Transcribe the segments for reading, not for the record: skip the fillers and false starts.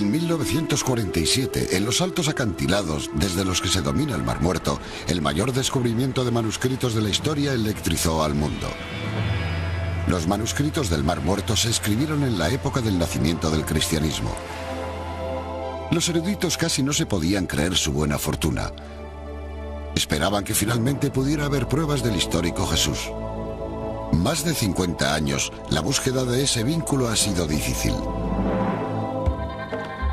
En 1947, en los altos acantilados desde los que se domina el Mar Muerto, el mayor descubrimiento de manuscritos de la historia electrizó al mundo. Los manuscritos del Mar Muerto se escribieron en la época del nacimiento del cristianismo. Los eruditos casi no se podían creer su buena fortuna. Esperaban que finalmente pudiera haber pruebas del histórico Jesús. Más de 50 años, la búsqueda de ese vínculo ha sido difícil.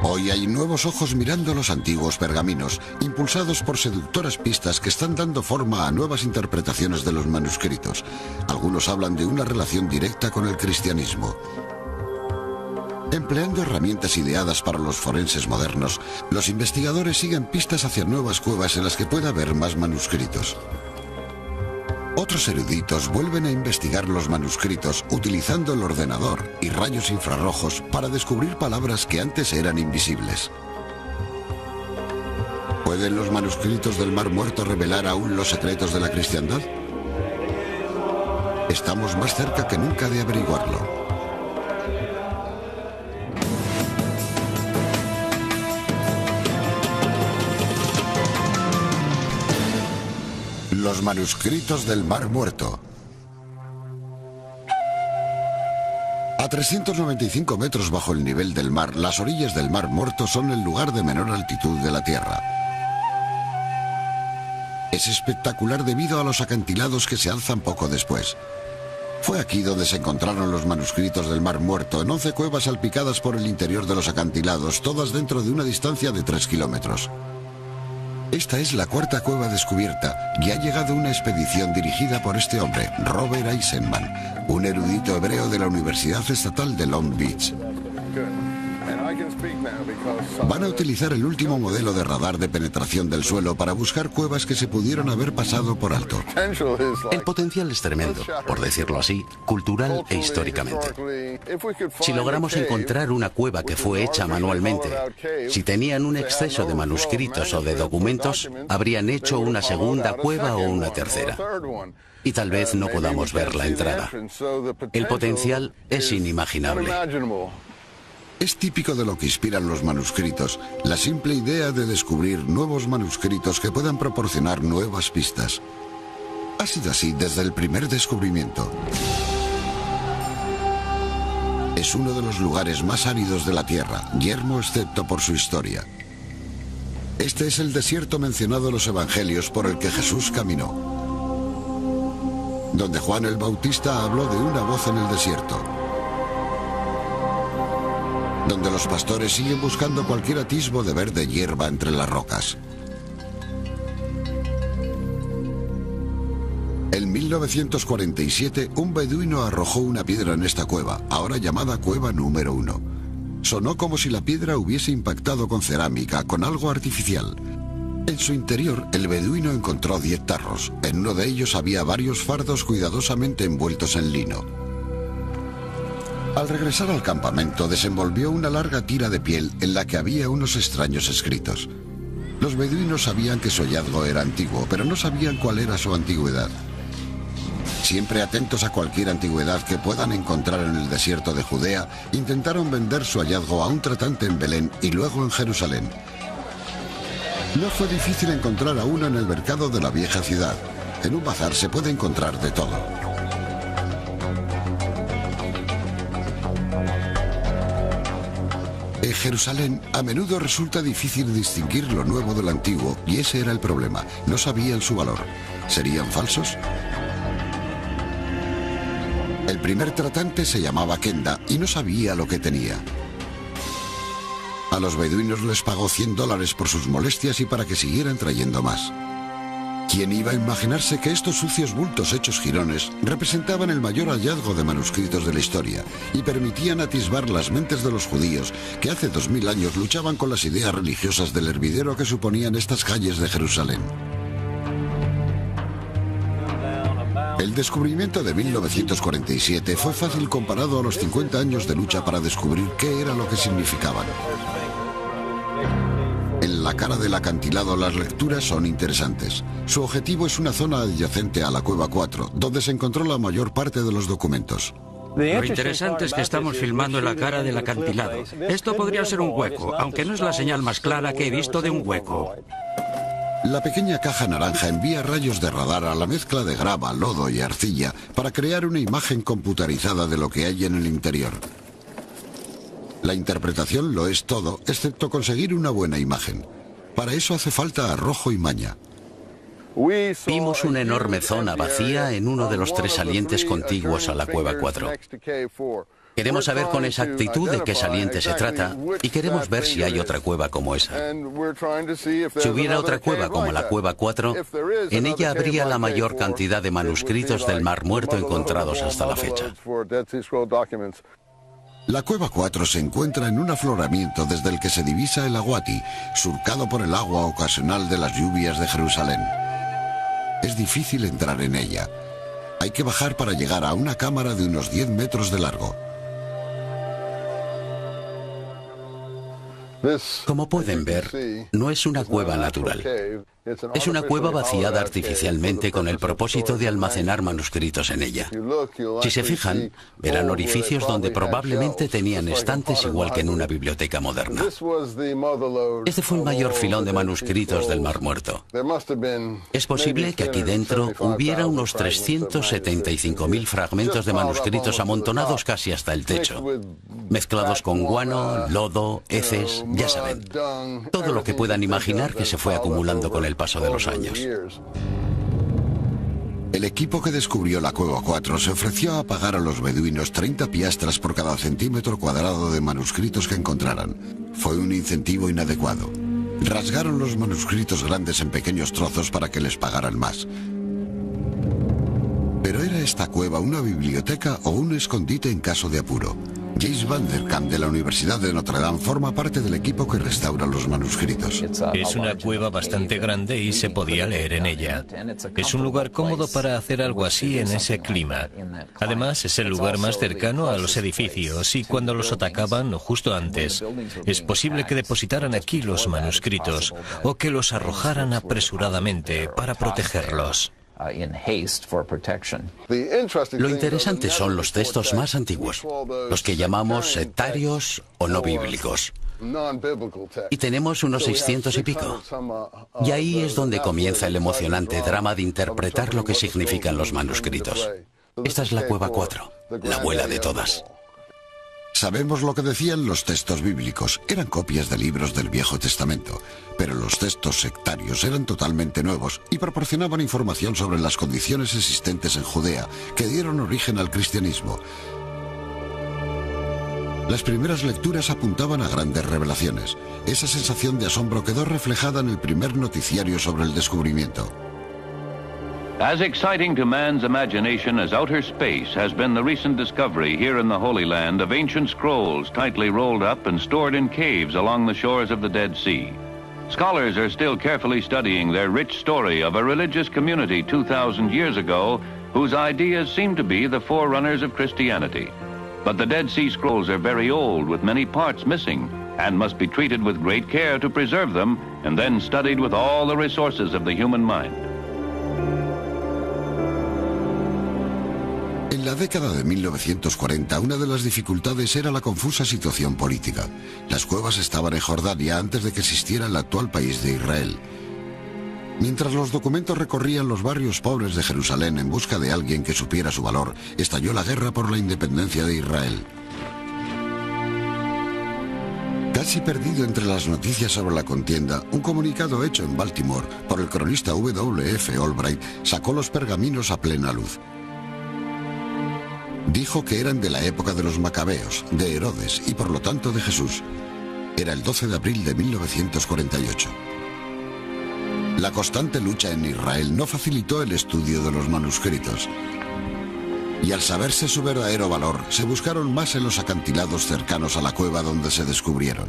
Hoy hay nuevos ojos mirando los antiguos pergaminos, impulsados por seductoras pistas que están dando forma a nuevas interpretaciones de los manuscritos. Algunos hablan de una relación directa con el cristianismo. Empleando herramientas ideadas para los forenses modernos, los investigadores siguen pistas hacia nuevas cuevas en las que pueda haber más manuscritos. Otros eruditos vuelven a investigar los manuscritos utilizando el ordenador y rayos infrarrojos para descubrir palabras que antes eran invisibles. ¿Pueden los manuscritos del Mar Muerto revelar aún los secretos de la cristiandad? Estamos más cerca que nunca de averiguarlo. Los manuscritos del Mar Muerto. A 395 metros bajo el nivel del mar, las orillas del Mar Muerto son el lugar de menor altitud de la Tierra. Es espectacular debido a los acantilados que se alzan poco después. Fue aquí donde se encontraron los manuscritos del Mar Muerto, en 11 cuevas salpicadas por el interior de los acantilados, todas dentro de una distancia de 3 kilómetros. Esta es la cuarta cueva descubierta y ha llegado una expedición dirigida por este hombre, Robert Eisenman, un erudito hebreo de la Universidad Estatal de Long Beach. Van a utilizar el último modelo de radar de penetración del suelo para buscar cuevas que se pudieron haber pasado por alto. El potencial es tremendo, por decirlo así, cultural e históricamente. Si logramos encontrar una cueva que fue hecha manualmente, si tenían un exceso de manuscritos o de documentos, habrían hecho una segunda cueva o una tercera. Y tal vez no podamos ver la entrada. El potencial es inimaginable. Es típico de lo que inspiran los manuscritos, la simple idea de descubrir nuevos manuscritos que puedan proporcionar nuevas pistas. Ha sido así desde el primer descubrimiento. Es uno de los lugares más áridos de la Tierra, yermo excepto por su historia. Este es el desierto mencionado en los Evangelios por el que Jesús caminó, donde Juan el Bautista habló de una voz en el desierto, donde los pastores siguen buscando cualquier atisbo de verde hierba entre las rocas. En 1947, un beduino arrojó una piedra en esta cueva, ahora llamada Cueva número 1. Sonó como si la piedra hubiese impactado con cerámica, con algo artificial. En su interior, el beduino encontró 10 tarros. En uno de ellos había varios fardos cuidadosamente envueltos en lino. Al regresar al campamento, desenvolvió una larga tira de piel en la que había unos extraños escritos. Los beduinos sabían que su hallazgo era antiguo, pero no sabían cuál era su antigüedad. Siempre atentos a cualquier antigüedad que puedan encontrar en el desierto de Judea, intentaron vender su hallazgo a un tratante en Belén y luego en Jerusalén. No fue difícil encontrar a uno en el mercado de la vieja ciudad. En un bazar se puede encontrar de todo. En Jerusalén, a menudo resulta difícil distinguir lo nuevo de lo antiguo, y ese era el problema. No sabían su valor. ¿Serían falsos? El primer tratante se llamaba Kenda y no sabía lo que tenía. A los beduinos les pagó $100 por sus molestias y para que siguieran trayendo más. ¿Quién iba a imaginarse que estos sucios bultos hechos jirones representaban el mayor hallazgo de manuscritos de la historia y permitían atisbar las mentes de los judíos que hace 2000 años luchaban con las ideas religiosas del hervidero que suponían estas calles de Jerusalén? El descubrimiento de 1947 fue fácil comparado a los 50 años de lucha para descubrir qué era lo que significaban. En la cara del acantilado las lecturas son interesantes. Su objetivo es una zona adyacente a la Cueva 4, donde se encontró la mayor parte de los documentos. Lo interesante es que estamos filmando en la cara del acantilado. Esto podría ser un hueco, aunque no es la señal más clara que he visto de un hueco. La pequeña caja naranja envía rayos de radar a la mezcla de grava, lodo y arcilla para crear una imagen computarizada de lo que hay en el interior. La interpretación lo es todo, excepto conseguir una buena imagen. Para eso hace falta arrojo y maña. Vimos una enorme zona vacía en uno de los 3 salientes contiguos a la Cueva 4. Queremos saber con exactitud de qué saliente se trata y queremos ver si hay otra cueva como esa. Si hubiera otra cueva como la Cueva 4, en ella habría la mayor cantidad de manuscritos del Mar Muerto encontrados hasta la fecha. La Cueva 4 se encuentra en un afloramiento desde el que se divisa el Aguati, surcado por el agua ocasional de las lluvias de Jerusalén. Es difícil entrar en ella. Hay que bajar para llegar a una cámara de unos 10 metros de largo. Como pueden ver, no es una cueva natural. Es una cueva vaciada artificialmente con el propósito de almacenar manuscritos en ella. Si se fijan, verán orificios donde probablemente tenían estantes igual que en una biblioteca moderna. Este fue el mayor filón de manuscritos del Mar Muerto. Es posible que aquí dentro hubiera unos 375.000 fragmentos de manuscritos amontonados casi hasta el techo, mezclados con guano, lodo, heces, ya saben, todo lo que puedan imaginar que se fue acumulando con el paso de los años. El equipo que descubrió la Cueva 4 se ofreció a pagar a los beduinos 30 piastras por cada centímetro cuadrado de manuscritos que encontraran. Fue un incentivo inadecuado. Rasgaron los manuscritos grandes en pequeños trozos para que les pagaran más. Pero ¿era esta cueva una biblioteca o un escondite en caso de apuro? James Van Der Kamp de la Universidad de Notre Dame forma parte del equipo que restaura los manuscritos. Es una cueva bastante grande y se podía leer en ella. Es un lugar cómodo para hacer algo así en ese clima. Además, es el lugar más cercano a los edificios y cuando los atacaban, o justo antes, es posible que depositaran aquí los manuscritos o que los arrojaran apresuradamente para protegerlos. Lo interesante son los textos más antiguos, los que llamamos sectarios o no bíblicos. Y tenemos unos 600 y pico. Y ahí es donde comienza el emocionante drama de interpretar lo que significan los manuscritos. Esta es la Cueva 4, la abuela de todas. Sabemos lo que decían los textos bíblicos. Eran copias de libros del Viejo Testamento. Pero los textos sectarios eran totalmente nuevos y proporcionaban información sobre las condiciones existentes en Judea que dieron origen al cristianismo. Las primeras lecturas apuntaban a grandes revelaciones. Esa sensación de asombro quedó reflejada en el primer noticiario sobre el descubrimiento. As exciting to man's imagination as outer space has been the recent discovery here in the Holy Land of ancient scrolls tightly rolled up and stored in caves along the shores of the Dead Sea. Scholars are still carefully studying their rich story of a religious community 2,000 years ago whose ideas seem to be the forerunners of Christianity. But the Dead Sea Scrolls are very old with many parts missing and must be treated with great care to preserve them and then studied with all the resources of the human mind. En la década de 1940, una de las dificultades era la confusa situación política. Las cuevas estaban en Jordania antes de que existiera el actual país de Israel. Mientras los documentos recorrían los barrios pobres de Jerusalén en busca de alguien que supiera su valor, estalló la guerra por la independencia de Israel. Casi perdido entre las noticias sobre la contienda, un comunicado hecho en Baltimore por el cronista W.F. Albright sacó los pergaminos a plena luz. Dijo que eran de la época de los macabeos, de Herodes y por lo tanto de Jesús. Era el 12 de abril de 1948. La constante lucha en Israel no facilitó el estudio de los manuscritos. Y al saberse su verdadero valor, se buscaron más en los acantilados cercanos a la cueva donde se descubrieron.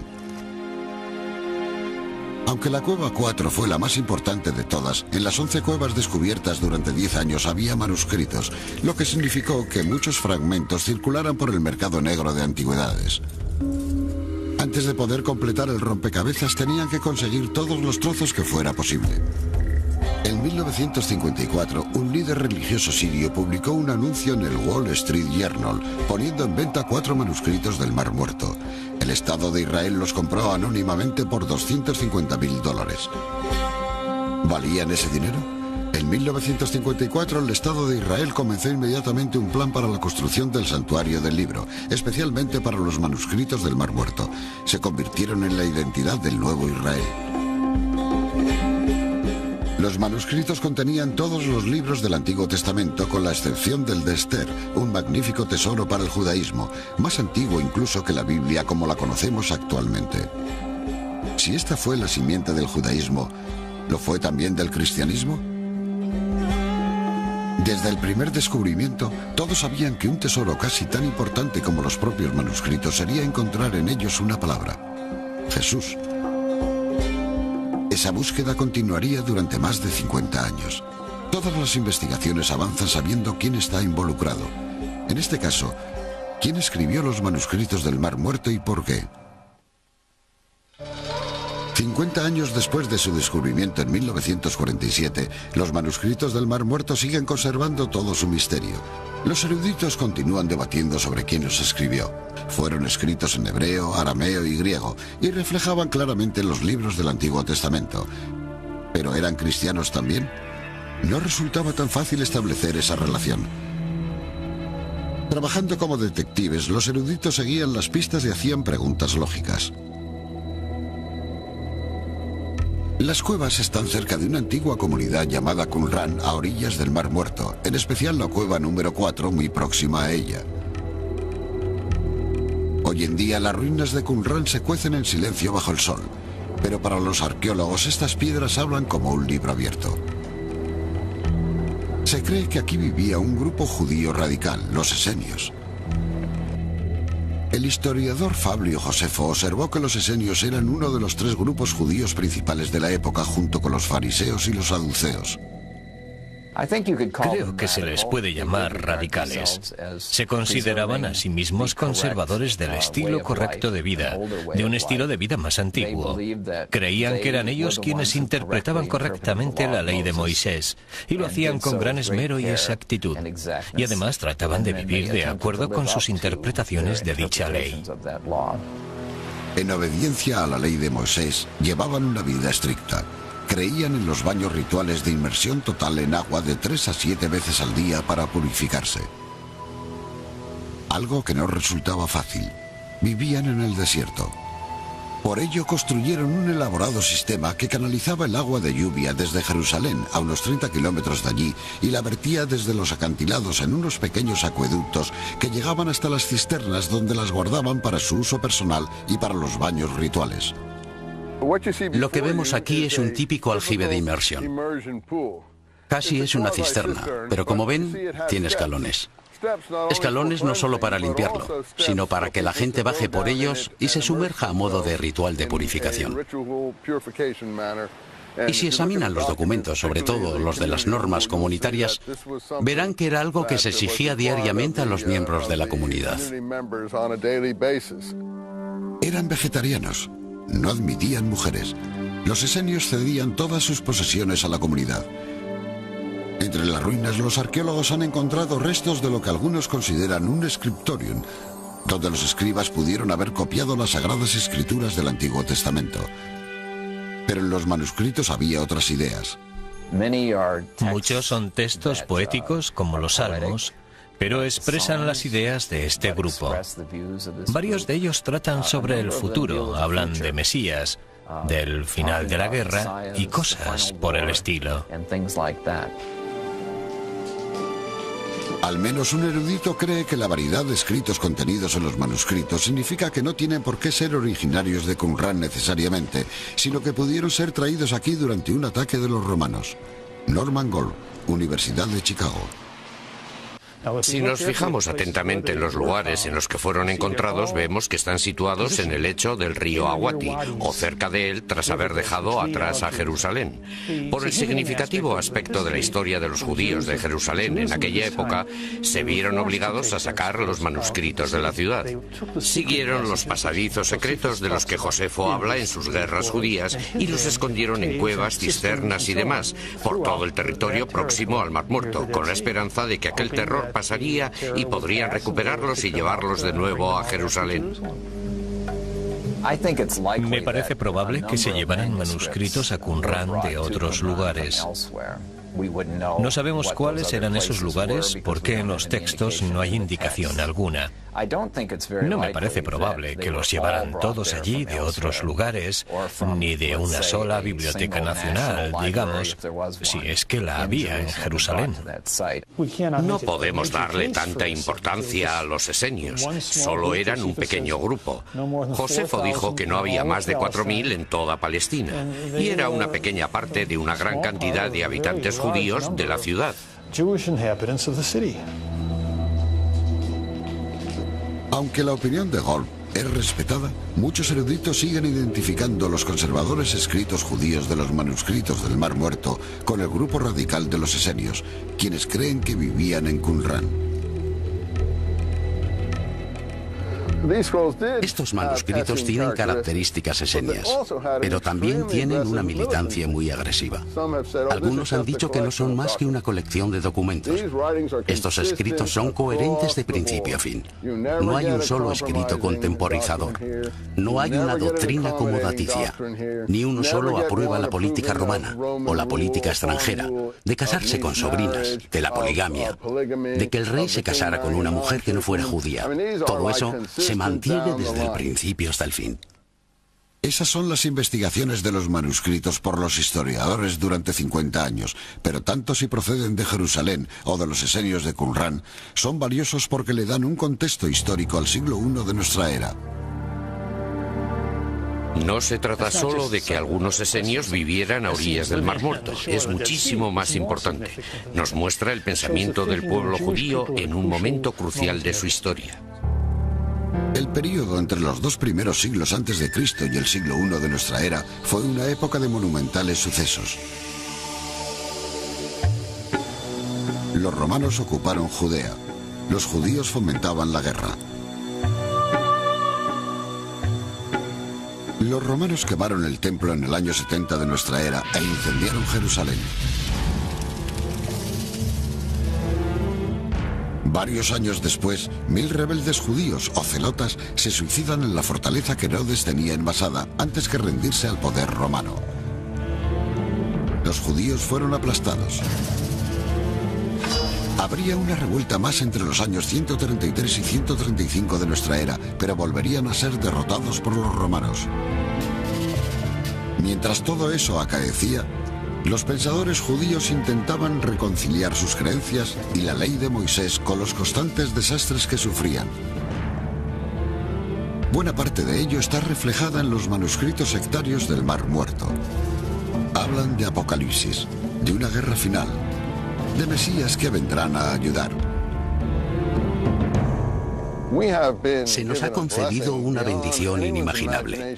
Aunque la Cueva 4 fue la más importante de todas, en las 11 cuevas descubiertas durante 10 años había manuscritos, lo que significó que muchos fragmentos circularan por el mercado negro de antigüedades. Antes de poder completar el rompecabezas tenían que conseguir todos los trozos que fuera posible. En 1954, un líder religioso sirio publicó un anuncio en el Wall Street Journal, poniendo en venta 4 manuscritos del Mar Muerto. El Estado de Israel los compró anónimamente por $250.000. ¿Valían ese dinero? En 1954, el Estado de Israel comenzó inmediatamente un plan para la construcción del santuario del libro, especialmente para los manuscritos del Mar Muerto. Se convirtieron en la identidad del nuevo Israel. Los manuscritos contenían todos los libros del Antiguo Testamento, con la excepción del de Esther, un magnífico tesoro para el judaísmo, más antiguo incluso que la Biblia como la conocemos actualmente. Si esta fue la simiente del judaísmo, ¿lo fue también del cristianismo? Desde el primer descubrimiento, todos sabían que un tesoro casi tan importante como los propios manuscritos sería encontrar en ellos una palabra: Jesús. Esa búsqueda continuaría durante más de 50 años. Todas las investigaciones avanzan sabiendo quién está involucrado. En este caso, ¿quién escribió los manuscritos del Mar Muerto y por qué? 50 años después de su descubrimiento en 1947, los manuscritos del Mar Muerto siguen conservando todo su misterio. Los eruditos continúan debatiendo sobre quién los escribió. Fueron escritos en hebreo, arameo y griego, y reflejaban claramente los libros del Antiguo Testamento. ¿Pero eran cristianos también? No resultaba tan fácil establecer esa relación. Trabajando como detectives, los eruditos seguían las pistas y hacían preguntas lógicas. Las cuevas están cerca de una antigua comunidad llamada Qumran, a orillas del Mar Muerto, en especial la cueva número 4, muy próxima a ella. Hoy en día las ruinas de Qumran se cuecen en silencio bajo el sol, pero para los arqueólogos estas piedras hablan como un libro abierto. Se cree que aquí vivía un grupo judío radical, los esenios. El historiador Fabio Josefo observó que los esenios eran uno de los 3 grupos judíos principales de la época, junto con los fariseos y los saduceos. Creo que se les puede llamar radicales. Se consideraban a sí mismos conservadores del estilo correcto de vida, de un estilo de vida más antiguo. Creían que eran ellos quienes interpretaban correctamente la ley de Moisés, y lo hacían con gran esmero y exactitud. Y además trataban de vivir de acuerdo con sus interpretaciones de dicha ley. En obediencia a la ley de Moisés, llevaban una vida estricta. Creían en los baños rituales de inmersión total en agua de 3 a 7 veces al día para purificarse. Algo que no resultaba fácil. Vivían en el desierto. Por ello construyeron un elaborado sistema que canalizaba el agua de lluvia desde Jerusalén, a unos 30 kilómetros de allí, y la vertía desde los acantilados en unos pequeños acueductos que llegaban hasta las cisternas, donde las guardaban para su uso personal y para los baños rituales. Lo que vemos aquí es un típico aljibe de inmersión. Casi es una cisterna, pero como ven, tiene escalones. Escalones no solo para limpiarlo, sino para que la gente baje por ellos y se sumerja a modo de ritual de purificación. Y si examinan los documentos, sobre todo los de las normas comunitarias, verán que era algo que se exigía diariamente a los miembros de la comunidad. Eran vegetarianos. No admitían mujeres. Los esenios cedían todas sus posesiones a la comunidad. Entre las ruinas, los arqueólogos han encontrado restos de lo que algunos consideran un scriptorium, donde los escribas pudieron haber copiado las sagradas escrituras del Antiguo Testamento. Pero en los manuscritos había otras ideas. Muchos son textos poéticos, como los Salmos, pero expresan las ideas de este grupo. Varios de ellos tratan sobre el futuro, hablan de Mesías, del final de la guerra y cosas por el estilo. Al menos un erudito cree que la variedad de escritos contenidos en los manuscritos significa que no tienen por qué ser originarios de Qumran necesariamente, sino que pudieron ser traídos aquí durante un ataque de los romanos. Norman Gold, Universidad de Chicago. Si nos fijamos atentamente en los lugares en los que fueron encontrados, vemos que están situados en el lecho del río Awati, o cerca de él, tras haber dejado atrás a Jerusalén. Por el significativo aspecto de la historia de los judíos de Jerusalén en aquella época, se vieron obligados a sacar los manuscritos de la ciudad. Siguieron los pasadizos secretos de los que Josefo habla en sus guerras judías y los escondieron en cuevas, cisternas y demás, por todo el territorio próximo al Mar Muerto, con la esperanza de que aquel terror pasaría y podrían recuperarlos y llevarlos de nuevo a Jerusalén. Me parece probable que se llevaran manuscritos a Qumrán de otros lugares. No sabemos cuáles eran esos lugares porque en los textos no hay indicación alguna. No me parece probable que los llevaran todos allí de otros lugares, ni de una sola biblioteca nacional, digamos, si es que la había en Jerusalén. No podemos darle tanta importancia a los esenios, solo eran un pequeño grupo. Josefo dijo que no había más de 4.000 en toda Palestina, y era una pequeña parte de una gran cantidad de habitantes judíos de la ciudad. Aunque la opinión de Golb es respetada, muchos eruditos siguen identificando los conservadores escritos judíos de los manuscritos del Mar Muerto con el grupo radical de los esenios, quienes creen que vivían en Qumrán. Estos manuscritos tienen características esenias, pero también tienen una militancia muy agresiva. Algunos han dicho que no son más que una colección de documentos. Estos escritos son coherentes de principio a fin. No hay un solo escrito contemporizador. No hay una doctrina acomodaticia. Ni uno solo aprueba la política romana o la política extranjera, de casarse con sobrinas, de la poligamia, de que el rey se casara con una mujer que no fuera judía. Todo eso se mantiene desde el principio hasta el fin. Esas son las investigaciones de los manuscritos por los historiadores durante 50 años, pero tanto si proceden de Jerusalén o de los esenios de Qumrán, son valiosos porque le dan un contexto histórico al siglo I de nuestra era. No se trata solo de que algunos esenios vivieran a orillas del Mar Muerto, es muchísimo más importante. Nos muestra el pensamiento del pueblo judío en un momento crucial de su historia. El período entre los 2 primeros siglos antes de Cristo y el siglo I de nuestra era fue una época de monumentales sucesos. Los romanos ocuparon Judea. Los judíos fomentaban la guerra. Los romanos quemaron el templo en el año 70 de nuestra era e incendiaron Jerusalén. Varios años después, 1000 rebeldes judíos o celotas se suicidan en la fortaleza que Herodes tenía envasada antes que rendirse al poder romano. Los judíos fueron aplastados. Habría una revuelta más entre los años 133 y 135 de nuestra era, pero volverían a ser derrotados por los romanos. Mientras todo eso acaecía, los pensadores judíos intentaban reconciliar sus creencias y la ley de Moisés con los constantes desastres que sufrían. Buena parte de ello está reflejada en los manuscritos sectarios del Mar Muerto. Hablan de Apocalipsis, de una guerra final, de mesías que vendrán a ayudar. Se nos ha concedido una bendición inimaginable.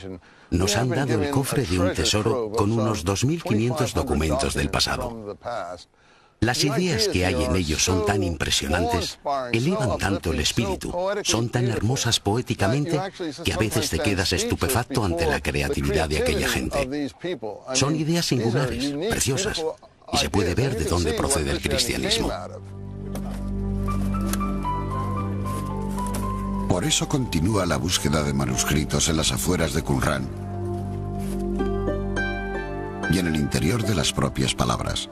Nos han dado el cofre de un tesoro con unos 2.500 documentos del pasado. Las ideas que hay en ellos son tan impresionantes, elevan tanto el espíritu, son tan hermosas poéticamente, que a veces te quedas estupefacto ante la creatividad de aquella gente. Son ideas singulares, preciosas, y se puede ver de dónde procede el cristianismo. Por eso continúa la búsqueda de manuscritos en las afueras de Qumrán y en el interior de las propias palabras.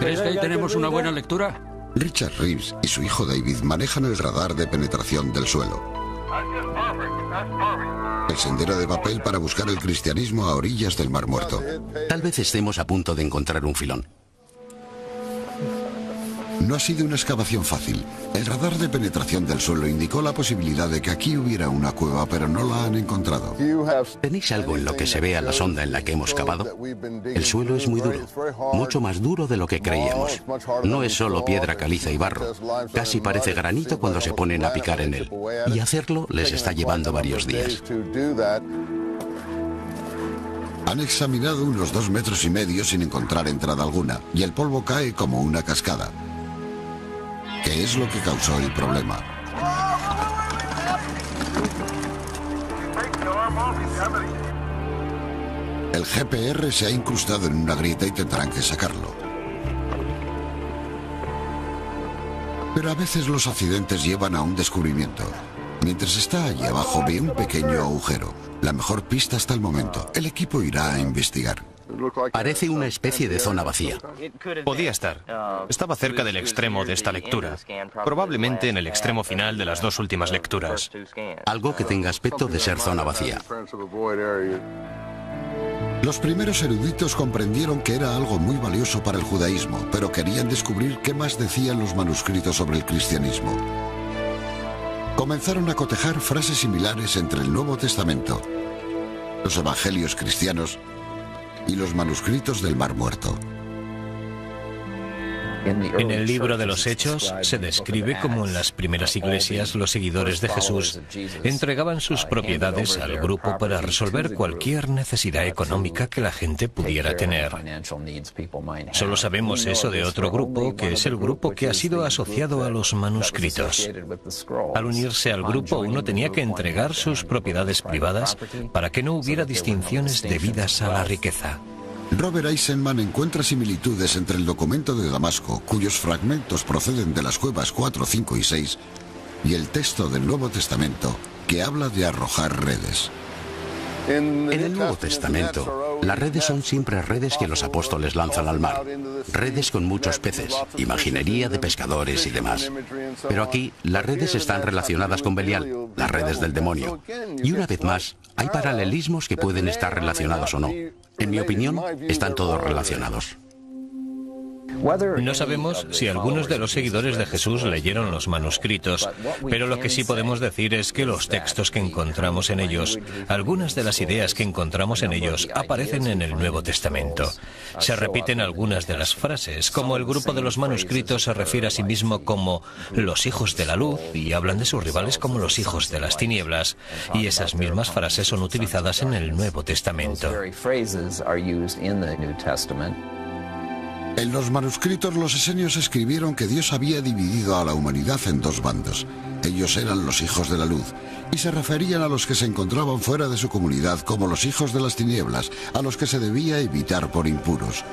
¿Crees que ahí tenemos una buena lectura? Richard Reeves y su hijo David manejan el radar de penetración del suelo. El sendero de papel para buscar el cristianismo a orillas del Mar Muerto. Tal vez estemos a punto de encontrar un filón. No ha sido una excavación fácil. El radar de penetración del suelo indicó la posibilidad de que aquí hubiera una cueva, pero no la han encontrado. ¿Tenéis algo en lo que se vea la sonda en la que hemos cavado? El suelo es muy duro, mucho más duro de lo que creíamos. No es solo piedra caliza y barro. Casi parece granito cuando se ponen a picar en él. Y hacerlo les está llevando varios días. Han examinado unos 2,5 metros sin encontrar entrada alguna, y el polvo cae como una cascada. ¿Qué es lo que causó el problema? El GPR se ha incrustado en una grieta y tendrán que sacarlo. Pero a veces los accidentes llevan a un descubrimiento. Mientras está allí abajo ve un pequeño agujero. La mejor pista hasta el momento. El equipo irá a investigar. Parece una especie de zona vacía. Podía estar. Estaba cerca del extremo de esta lectura. Probablemente en el extremo final de las 2 últimas lecturas. Algo que tenga aspecto de ser zona vacía. Los primeros eruditos comprendieron que era algo muy valioso para el judaísmo, pero querían descubrir qué más decían los manuscritos sobre el cristianismo. Comenzaron a cotejar frases similares entre el Nuevo Testamento, los evangelios cristianos y los manuscritos del Mar Muerto. En el libro de los Hechos se describe cómo en las primeras iglesias los seguidores de Jesús entregaban sus propiedades al grupo para resolver cualquier necesidad económica que la gente pudiera tener. Solo sabemos eso de otro grupo, que es el grupo que ha sido asociado a los manuscritos. Al unirse al grupo, uno tenía que entregar sus propiedades privadas para que no hubiera distinciones debidas a la riqueza. Robert Eisenman encuentra similitudes entre el documento de Damasco, cuyos fragmentos proceden de las cuevas 4, 5 y 6, y el texto del Nuevo Testamento, que habla de arrojar redes. En el Nuevo Testamento, las redes son siempre redes que los apóstoles lanzan al mar. Redes con muchos peces, imaginería de pescadores y demás. Pero aquí, las redes están relacionadas con Belial, las redes del demonio. Y una vez más, hay paralelismos que pueden estar relacionados o no. En mi opinión, están todos relacionados. No sabemos si algunos de los seguidores de Jesús leyeron los manuscritos, pero lo que sí podemos decir es que los textos que encontramos en ellos, algunas de las ideas que encontramos en ellos, aparecen en el Nuevo Testamento. Se repiten algunas de las frases, como el grupo de los manuscritos se refiere a sí mismo como los hijos de la luz y hablan de sus rivales como los hijos de las tinieblas, y esas mismas frases son utilizadas en el Nuevo Testamento. En los manuscritos los esenios escribieron que Dios había dividido a la humanidad en 2 bandos. Ellos eran los hijos de la luz, y se referían a los que se encontraban fuera de su comunidad como los hijos de las tinieblas, a los que se debía evitar por impuros.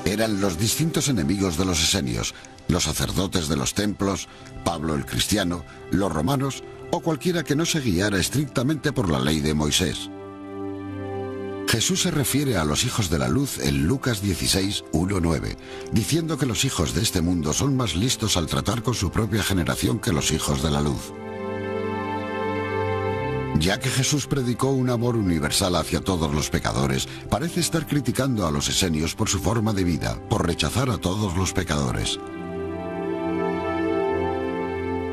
Eran los distintos enemigos de los esenios, los sacerdotes de los templos, Pablo el cristiano, los romanos o cualquiera que no se guiara estrictamente por la ley de Moisés. Jesús se refiere a los hijos de la luz en Lucas 16, 1-9, diciendo que los hijos de este mundo son más listos al tratar con su propia generación que los hijos de la luz. Ya que Jesús predicó un amor universal hacia todos los pecadores, parece estar criticando a los esenios por su forma de vida, por rechazar a todos los pecadores.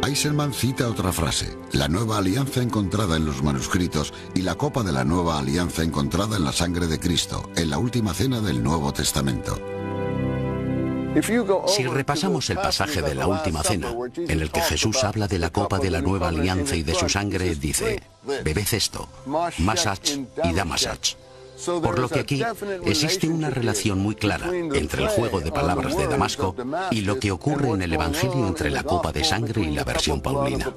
Eisenman cita otra frase, la nueva alianza encontrada en los manuscritos y la copa de la nueva alianza encontrada en la sangre de Cristo, en la última cena del Nuevo Testamento. Si repasamos el pasaje de la última cena, en el que Jesús habla de la copa de la nueva alianza y de su sangre, dice, bebed esto, Masach y Damasach. Por lo que aquí existe una relación muy clara entre el juego de palabras de Damasco y lo que ocurre en el Evangelio entre la copa de sangre y la versión paulina.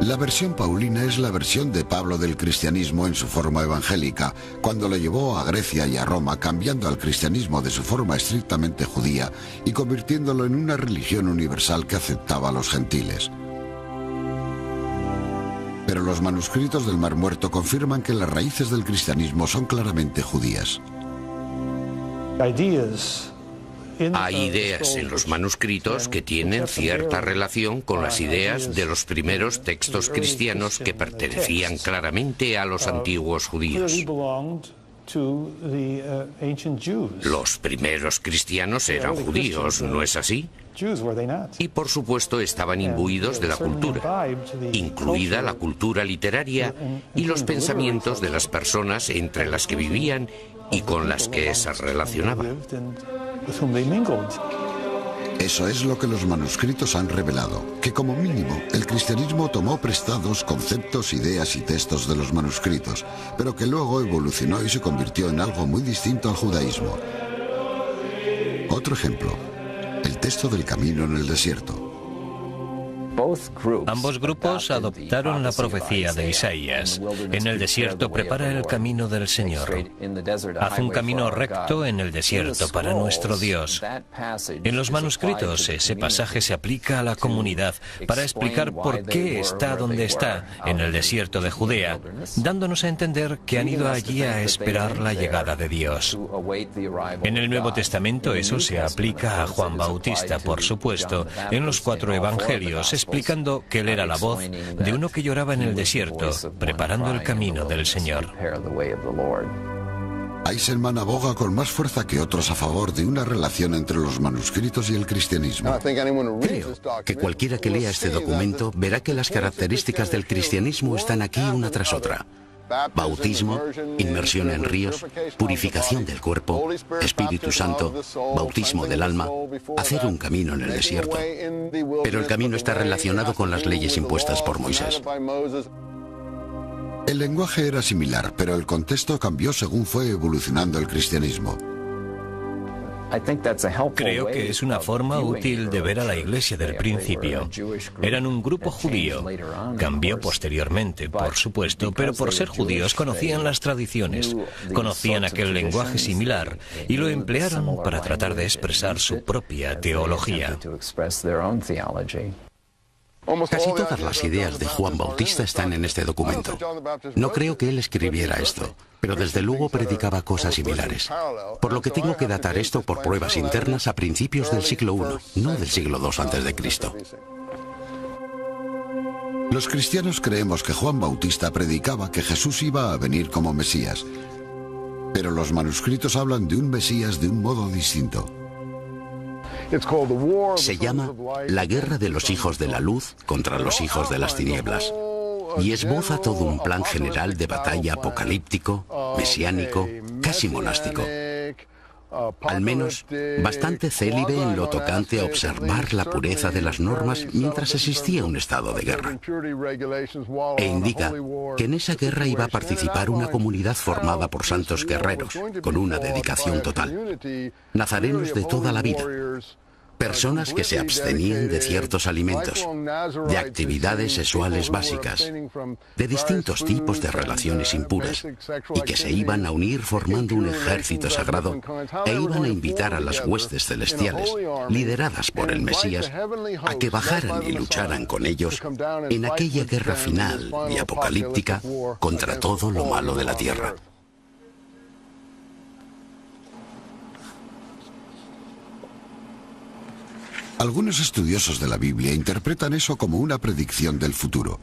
La versión paulina es la versión de Pablo del cristianismo en su forma evangélica, cuando lo llevó a Grecia y a Roma, cambiando al cristianismo de su forma estrictamente judía y convirtiéndolo en una religión universal que aceptaba a los gentiles. Pero los manuscritos del Mar Muerto confirman que las raíces del cristianismo son claramente judías. Hay ideas en los manuscritos que tienen cierta relación con las ideas de los primeros textos cristianos que pertenecían claramente a los antiguos judíos. Los primeros cristianos eran judíos, ¿no es así? Y por supuesto estaban imbuidos de la cultura, incluida la cultura literaria y los pensamientos de las personas entre las que vivían y con las que se relacionaban. Eso es lo que los manuscritos han revelado, que como mínimo el cristianismo tomó prestados conceptos, ideas y textos de los manuscritos, pero que luego evolucionó y se convirtió en algo muy distinto al judaísmo. Otro ejemplo, el texto del camino en el desierto. Ambos grupos adoptaron la profecía de Isaías. En el desierto prepara el camino del Señor. Haz un camino recto en el desierto para nuestro Dios. En los manuscritos ese pasaje se aplica a la comunidad para explicar por qué está donde está, en el desierto de Judea, dándonos a entender que han ido allí a esperar la llegada de Dios. En el Nuevo Testamento eso se aplica a Juan Bautista, por supuesto, en los 4 evangelios, explicando que él era la voz de uno que lloraba en el desierto, preparando el camino del Señor. Eisenman aboga con más fuerza que otros a favor de una relación entre los manuscritos y el cristianismo. Creo que cualquiera que lea este documento verá que las características del cristianismo están aquí una tras otra. Bautismo, inmersión en ríos, purificación del cuerpo, Espíritu Santo, bautismo del alma, hacer un camino en el desierto. Pero el camino está relacionado con las leyes impuestas por Moisés. El lenguaje era similar, pero el contexto cambió según fue evolucionando el cristianismo. Creo que es una forma útil de ver a la Iglesia del principio. Eran un grupo judío. Cambió posteriormente, por supuesto, pero por ser judíos conocían las tradiciones, conocían aquel lenguaje similar y lo emplearon para tratar de expresar su propia teología. Casi todas las ideas de Juan Bautista están en este documento. No creo que él escribiera esto, pero desde luego predicaba cosas similares. Por lo que tengo que datar esto por pruebas internas a principios del siglo I, no del siglo II a.C. Los cristianos creemos que Juan Bautista predicaba que Jesús iba a venir como Mesías, pero los manuscritos hablan de un Mesías de un modo distinto. Se llama la guerra de los hijos de la luz contra los hijos de las tinieblas. Y esboza todo un plan general de batalla apocalíptico, mesiánico, casi monástico. Al menos bastante célibe en lo tocante a observar la pureza de las normas mientras existía un estado de guerra. E indica que en esa guerra iba a participar una comunidad formada por santos guerreros, con una dedicación total. Nazarenos de toda la vida. Personas que se abstenían de ciertos alimentos, de actividades sexuales básicas, de distintos tipos de relaciones impuras, y que se iban a unir formando un ejército sagrado e iban a invitar a las huestes celestiales, lideradas por el Mesías, a que bajaran y lucharan con ellos en aquella guerra final y apocalíptica contra todo lo malo de la tierra. Algunos estudiosos de la Biblia interpretan eso como una predicción del futuro,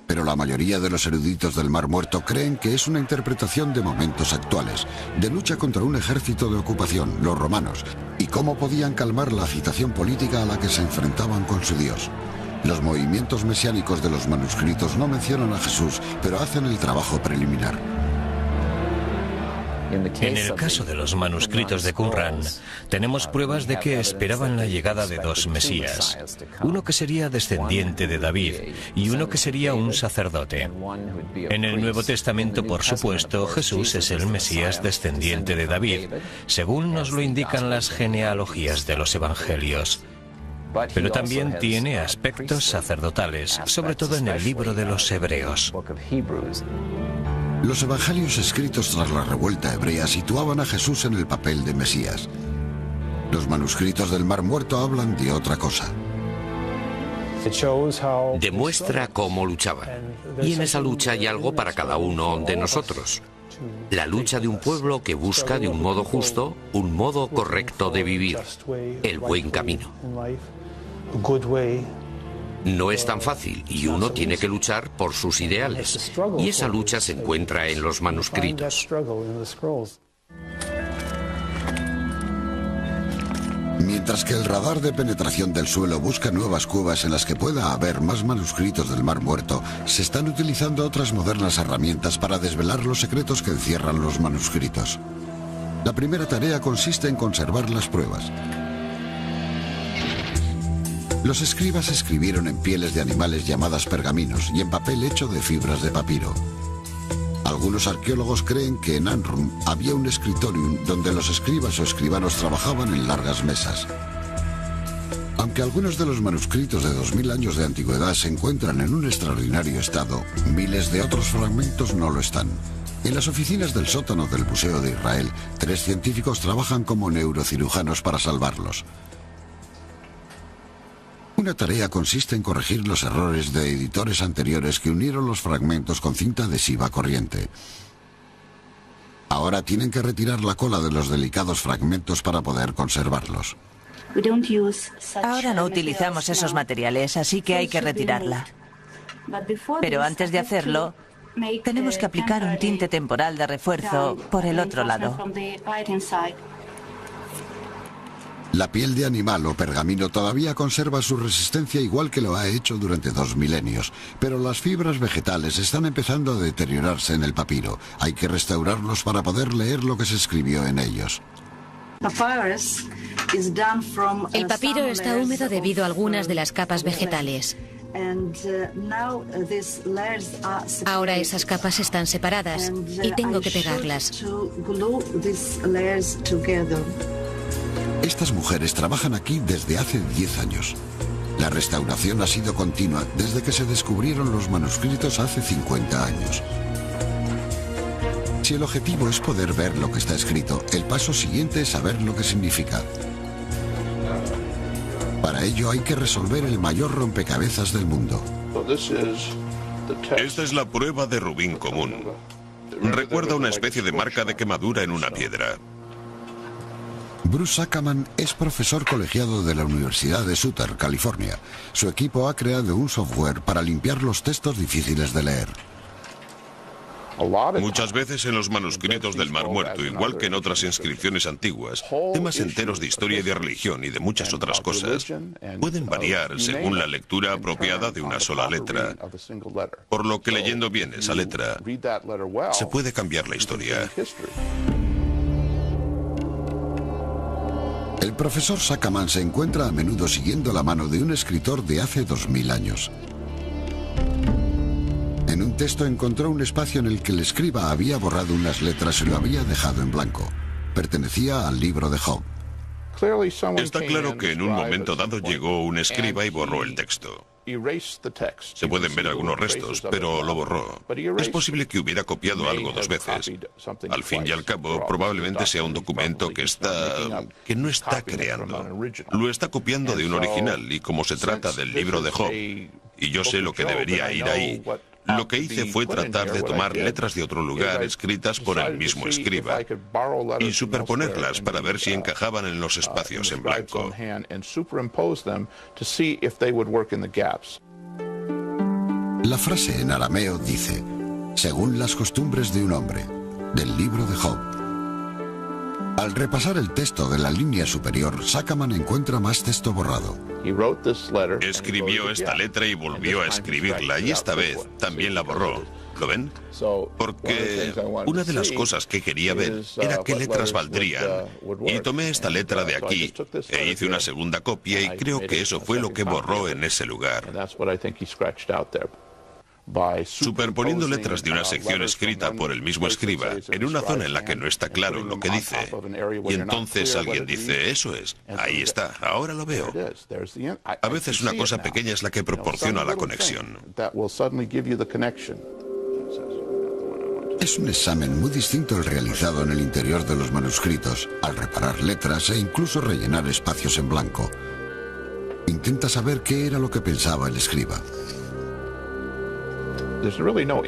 pero la mayoría de los eruditos del Mar Muerto creen que es una interpretación de momentos actuales, de lucha contra un ejército de ocupación, los romanos, y cómo podían calmar la agitación política a la que se enfrentaban con su Dios. Los movimientos mesiánicos de los manuscritos no mencionan a Jesús, pero hacen el trabajo preliminar. En el caso de los manuscritos de Qumran, tenemos pruebas de que esperaban la llegada de 2 Mesías, uno que sería descendiente de David y uno que sería un sacerdote. En el Nuevo Testamento, por supuesto, Jesús es el Mesías descendiente de David, según nos lo indican las genealogías de los Evangelios. Pero también tiene aspectos sacerdotales, sobre todo en el libro de los Hebreos. Los evangelios escritos tras la revuelta hebrea situaban a Jesús en el papel de Mesías. Los manuscritos del Mar Muerto hablan de otra cosa. Demuestra cómo luchaba. Y en esa lucha hay algo para cada uno de nosotros. La lucha de un pueblo que busca de un modo justo, un modo correcto de vivir, el buen camino. No es tan fácil y uno tiene que luchar por sus ideales. Y esa lucha se encuentra en los manuscritos. Mientras que el radar de penetración del suelo busca nuevas cuevas en las que pueda haber más manuscritos del Mar Muerto, se están utilizando otras modernas herramientas para desvelar los secretos que encierran los manuscritos. La primera tarea consiste en conservar las pruebas. Los escribas escribieron en pieles de animales llamadas pergaminos y en papel hecho de fibras de papiro. Algunos arqueólogos creen que en Anrum había un escritorium donde los escribas o escribanos trabajaban en largas mesas. Aunque algunos de los manuscritos de 2000 años de antigüedad se encuentran en un extraordinario estado, miles de otros fragmentos no lo están. En las oficinas del sótano del Museo de Israel, 3 científicos trabajan como neurocirujanos para salvarlos. Una tarea consiste en corregir los errores de editores anteriores que unieron los fragmentos con cinta adhesiva corriente. Ahora tienen que retirar la cola de los delicados fragmentos para poder conservarlos. Ahora no utilizamos esos materiales, así que hay que retirarla. Pero antes de hacerlo, tenemos que aplicar un tinte temporal de refuerzo por el otro lado. La piel de animal o pergamino todavía conserva su resistencia igual que lo ha hecho durante 2 milenios, pero las fibras vegetales están empezando a deteriorarse en el papiro. Hay que restaurarlos para poder leer lo que se escribió en ellos. El papiro está húmedo debido a algunas de las capas vegetales. Ahora esas capas están separadas y tengo que pegarlas. Estas mujeres trabajan aquí desde hace 10 años. La restauración ha sido continua desde que se descubrieron los manuscritos hace 50 años. Si el objetivo es poder ver lo que está escrito, el paso siguiente es saber lo que significa. Para ello hay que resolver el mayor rompecabezas del mundo. Esta es la prueba de rubín común. Recuerda una especie de marca de quemadura en una piedra. Bruce Ackerman es profesor colegiado de la Universidad de Sutter, California. Su equipo ha creado un software para limpiar los textos difíciles de leer. Muchas veces en los manuscritos del Mar Muerto, igual que en otras inscripciones antiguas, temas enteros de historia y de religión y de muchas otras cosas pueden variar según la lectura apropiada de una sola letra. Por lo que leyendo bien esa letra, se puede cambiar la historia. El profesor Sackerman se encuentra a menudo siguiendo la mano de un escritor de hace 2000 años. En un texto encontró un espacio en el que el escriba había borrado unas letras y lo había dejado en blanco. Pertenecía al libro de Job. Está claro que en un momento dado llegó un escriba y borró el texto. Se pueden ver algunos restos, pero lo borró. Es posible que hubiera copiado algo 2 veces. Al fin y al cabo, probablemente sea un documento que no está creando. Lo está copiando de un original, y como se trata del libro de Job, y yo sé lo que debería ir ahí, lo que hice fue tratar de tomar letras de otro lugar escritas por el mismo escriba y superponerlas para ver si encajaban en los espacios en blanco. La frase en arameo dice, según las costumbres de un hombre, del libro de Job. Al repasar el texto de la línea superior, Sackerman encuentra más texto borrado. Escribió esta letra y volvió a escribirla, y esta vez también la borró. ¿Lo ven? Porque una de las cosas que quería ver era qué letras valdrían. Y tomé esta letra de aquí e hice una segunda copia, y creo que eso fue lo que borró en ese lugar. Superponiendo letras de una sección escrita por el mismo escriba en una zona en la que no está claro lo que dice, y entonces alguien dice, eso es, ahí está, ahora lo veo. A veces una cosa pequeña es la que proporciona la conexión. Es un examen muy distinto al realizado en el interior de los manuscritos, al reparar letras e incluso rellenar espacios en blanco. Intenta saber qué era lo que pensaba el escriba.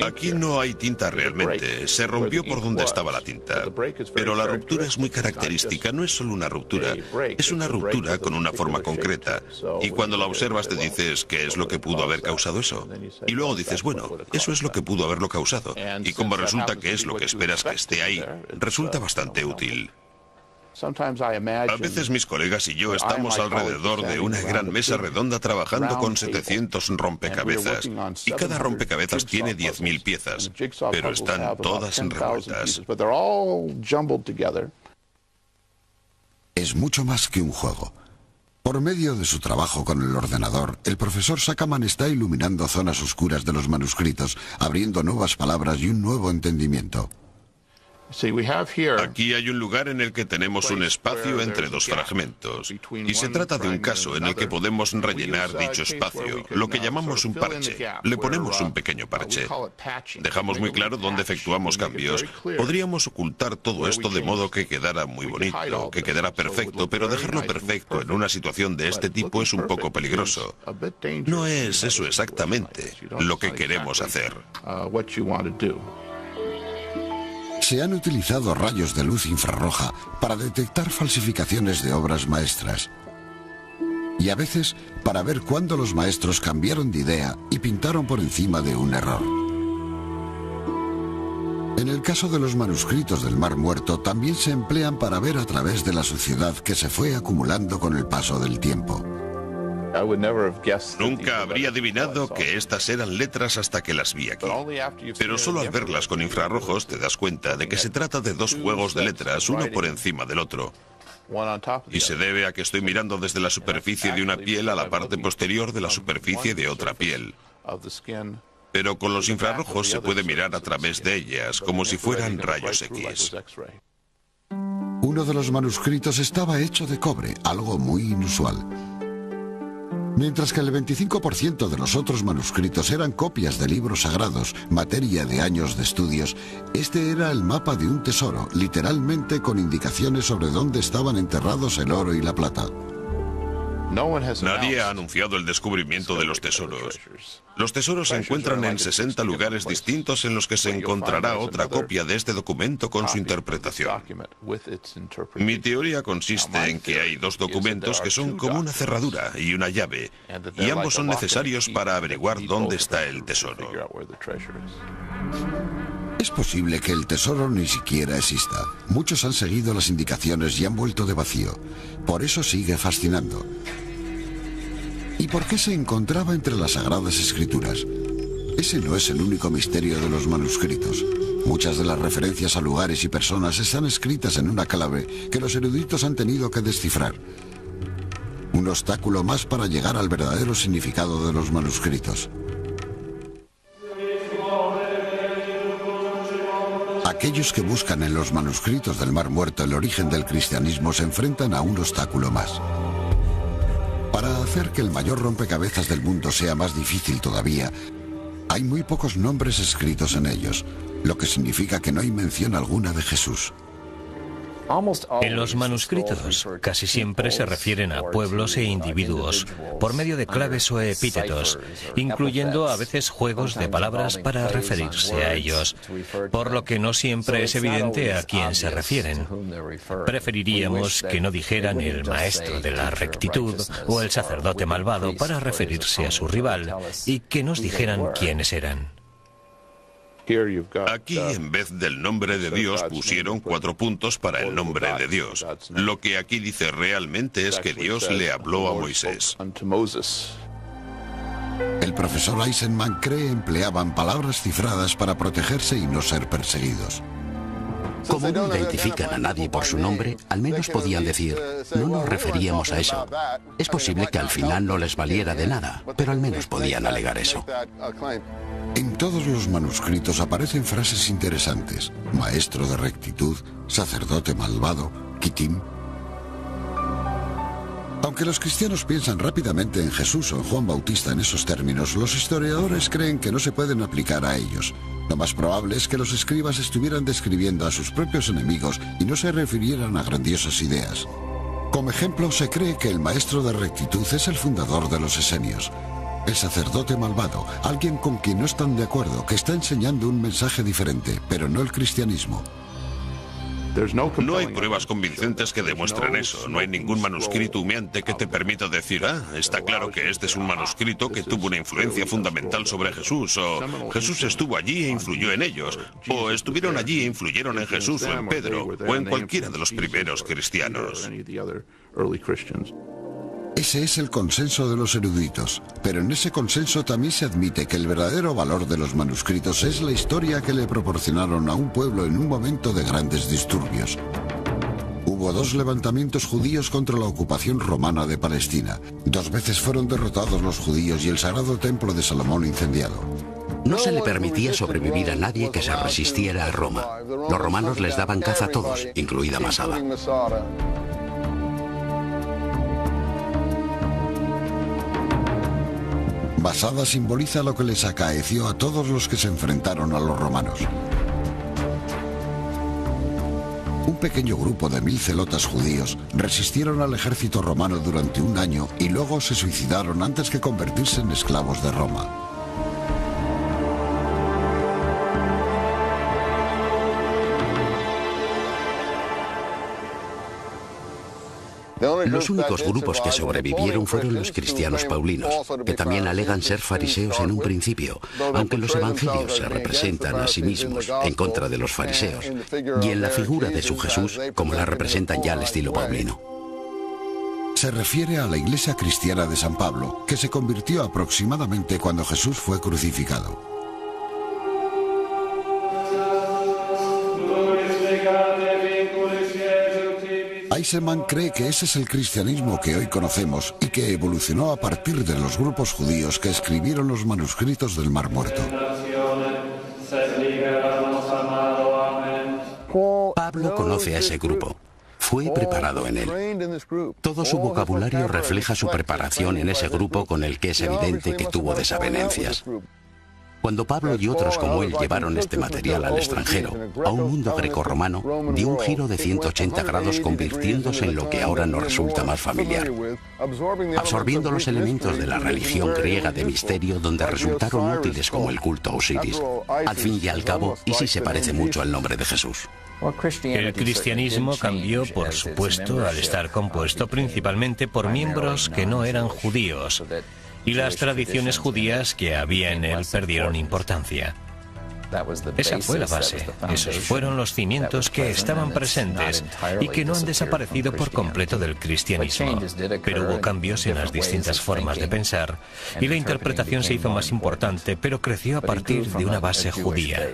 Aquí no hay tinta realmente, se rompió por donde estaba la tinta. Pero la ruptura es muy característica, no es solo una ruptura, es una ruptura con una forma concreta. Y cuando la observas te dices, ¿qué es lo que pudo haber causado eso? Y luego dices, bueno, eso es lo que pudo haberlo causado. Y como resulta que es lo que esperas que esté ahí, resulta bastante útil. A veces mis colegas y yo estamos alrededor de una gran mesa redonda trabajando con 700 rompecabezas. Y cada rompecabezas tiene 10.000 piezas, pero están todas revueltas. Es mucho más que un juego. Por medio de su trabajo con el ordenador, el profesor Sackerman está iluminando zonas oscuras de los manuscritos, abriendo nuevas palabras y un nuevo entendimiento. Aquí hay un lugar en el que tenemos un espacio entre dos fragmentos, y se trata de un caso en el que podemos rellenar dicho espacio, lo que llamamos un parche. Le ponemos un pequeño parche. Dejamos muy claro dónde efectuamos cambios. Podríamos ocultar todo esto de modo que quedara muy bonito, que quedara perfecto, pero dejarlo perfecto en una situación de este tipo es un poco peligroso. No es eso exactamente lo que queremos hacer. Se han utilizado rayos de luz infrarroja para detectar falsificaciones de obras maestras. Y a veces para ver cuándo los maestros cambiaron de idea y pintaron por encima de un error. En el caso de los manuscritos del Mar Muerto también se emplean para ver a través de la suciedad que se fue acumulando con el paso del tiempo. Nunca habría adivinado que estas eran letras hasta que las vi aquí. Pero solo al verlas con infrarrojos te das cuenta de que se trata de dos juegos de letras, uno por encima del otro. Y se debe a que estoy mirando desde la superficie de una piel a la parte posterior de la superficie de otra piel. Pero con los infrarrojos se puede mirar a través de ellas, como si fueran rayos X. Uno de los manuscritos estaba hecho de cobre, algo muy inusual. Mientras que el 25% de los otros manuscritos eran copias de libros sagrados, materia de años de estudios, este era el mapa de un tesoro, literalmente con indicaciones sobre dónde estaban enterrados el oro y la plata. Nadie ha anunciado el descubrimiento de los tesoros. Los tesoros se encuentran en 60 lugares distintos en los que se encontrará otra copia de este documento con su interpretación. Mi teoría consiste en que hay dos documentos que son como una cerradura y una llave, y ambos son necesarios para averiguar dónde está el tesoro. Es posible que el tesoro ni siquiera exista. Muchos han seguido las indicaciones y han vuelto de vacío. Por eso sigue fascinando. ¿Y por qué se encontraba entre las Sagradas Escrituras? Ese no es el único misterio de los manuscritos. Muchas de las referencias a lugares y personas están escritas en una clave que los eruditos han tenido que descifrar. Un obstáculo más para llegar al verdadero significado de los manuscritos. Aquellos que buscan en los manuscritos del Mar Muerto el origen del cristianismo se enfrentan a un obstáculo más. Para hacer que el mayor rompecabezas del mundo sea más difícil todavía, hay muy pocos nombres escritos en ellos, lo que significa que no hay mención alguna de Jesús. En los manuscritos casi siempre se refieren a pueblos e individuos por medio de claves o epítetos, incluyendo a veces juegos de palabras para referirse a ellos, por lo que no siempre es evidente a quién se refieren. Preferiríamos que no dijeran el maestro de la rectitud o el sacerdote malvado para referirse a su rival y que nos dijeran quiénes eran. Aquí, en vez del nombre de Dios, pusieron 4 puntos para el nombre de Dios. Lo que aquí dice realmente es que Dios le habló a Moisés. El profesor Eisenman cree empleaban palabras cifradas para protegerse y no ser perseguidos. Como no identifican a nadie por su nombre, al menos podían decir, no nos referíamos a eso. Es posible que al final no les valiera de nada, pero al menos podían alegar eso. En todos los manuscritos aparecen frases interesantes. Maestro de rectitud, sacerdote malvado, Kitim. Aunque los cristianos piensan rápidamente en Jesús o en Juan Bautista en esos términos, los historiadores creen que no se pueden aplicar a ellos. Lo más probable es que los escribas estuvieran describiendo a sus propios enemigos y no se refirieran a grandiosas ideas. Como ejemplo, se cree que el maestro de rectitud es el fundador de los esenios. El sacerdote malvado, alguien con quien no están de acuerdo, que está enseñando un mensaje diferente, pero no el cristianismo. No hay pruebas convincentes que demuestren eso. No hay ningún manuscrito humeante que te permita decir, está claro que este es un manuscrito que tuvo una influencia fundamental sobre Jesús, o Jesús estuvo allí e influyó en ellos, o estuvieron allí e influyeron en Jesús o en Pedro, o en cualquiera de los primeros cristianos. Ese es el consenso de los eruditos, pero en ese consenso también se admite que el verdadero valor de los manuscritos es la historia que le proporcionaron a un pueblo en un momento de grandes disturbios. Hubo 2 levantamientos judíos contra la ocupación romana de Palestina. 2 veces fueron derrotados los judíos y el sagrado templo de Salomón incendiado. No se le permitía sobrevivir a nadie que se resistiera a Roma. Los romanos les daban caza a todos, incluida Masada. Masada simboliza lo que les acaeció a todos los que se enfrentaron a los romanos. Un pequeño grupo de 1000 celotas judíos resistieron al ejército romano durante un año y luego se suicidaron antes que convertirse en esclavos de Roma. Los únicos grupos que sobrevivieron fueron los cristianos paulinos, que también alegan ser fariseos en un principio, aunque los evangelios se representan a sí mismos en contra de los fariseos, y en la figura de su Jesús como la representan ya al estilo paulino. Se refiere a la iglesia cristiana de San Pablo, que se convirtió aproximadamente cuando Jesús fue crucificado. Eisenman cree que ese es el cristianismo que hoy conocemos y que evolucionó a partir de los grupos judíos que escribieron los manuscritos del Mar Muerto. Pablo conoce a ese grupo. Fue preparado en él. Todo su vocabulario refleja su preparación en ese grupo con el que es evidente que tuvo desavenencias. Cuando Pablo y otros como él llevaron este material al extranjero, a un mundo grecorromano, dio un giro de 180 grados convirtiéndose en lo que ahora nos resulta más familiar, absorbiendo los elementos de la religión griega de misterio donde resultaron útiles como el culto a Osiris. Al fin y al cabo, y sí se parece mucho al nombre de Jesús. El cristianismo cambió, por supuesto, al estar compuesto principalmente por miembros que no eran judíos, y las tradiciones judías que había en él perdieron importancia. Esa fue la base, esos fueron los cimientos que estaban presentes y que no han desaparecido por completo del cristianismo. Pero hubo cambios en las distintas formas de pensar y la interpretación se hizo más importante, pero creció a partir de una base judía.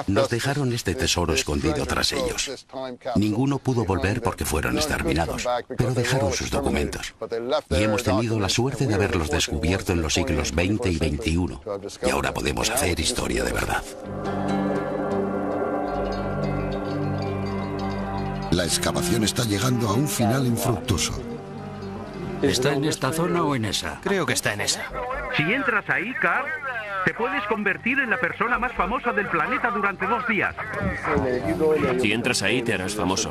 Nos dejaron este tesoro escondido tras ellos. Ninguno pudo volver porque fueron exterminados, pero dejaron sus documentos. Y hemos tenido la suerte de haberlos descubierto en los siglos XX y XXI. Y ahora podemos hacer historia de verdad. La excavación está llegando a un final infructuoso. ¿Está en esta zona o en esa? Creo que está en esa. Si entras ahí, Carl, te puedes convertir en la persona más famosa del planeta durante 2 días. Si entras ahí, te harás famoso.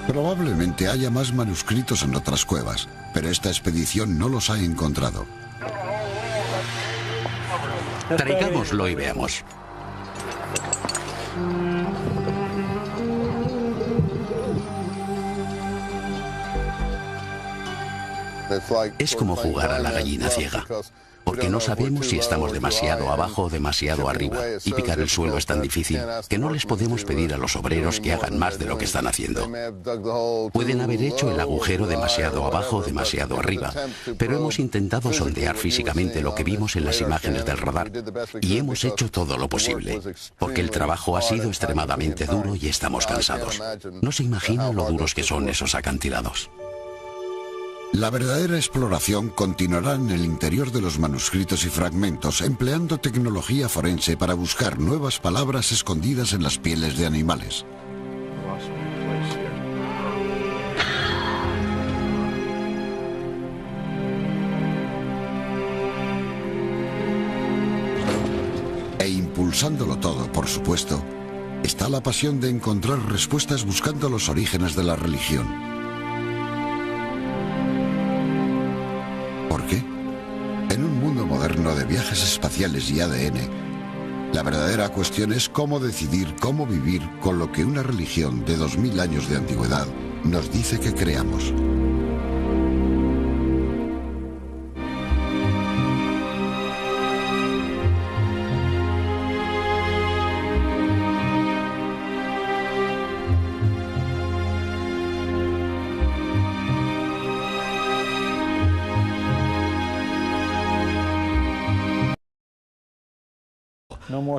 Probablemente haya más manuscritos en otras cuevas, pero esta expedición no los ha encontrado. Traigámoslo y veamos. Es como jugar a la gallina ciega, porque no sabemos si estamos demasiado abajo o demasiado arriba, y picar el suelo es tan difícil que no les podemos pedir a los obreros que hagan más de lo que están haciendo. Pueden haber hecho el agujero demasiado abajo o demasiado arriba, pero hemos intentado sondear físicamente lo que vimos en las imágenes del radar, y hemos hecho todo lo posible, porque el trabajo ha sido extremadamente duro y estamos cansados. No se imaginan lo duros que son esos acantilados. La verdadera exploración continuará en el interior de los manuscritos y fragmentos, empleando tecnología forense para buscar nuevas palabras escondidas en las pieles de animales. E impulsándolo todo, por supuesto, está la pasión de encontrar respuestas buscando los orígenes de la religión. moderno de viajes espaciales y ADN, la verdadera cuestión es cómo decidir cómo vivir con lo que una religión de 2000 años de antigüedad nos dice que creamos.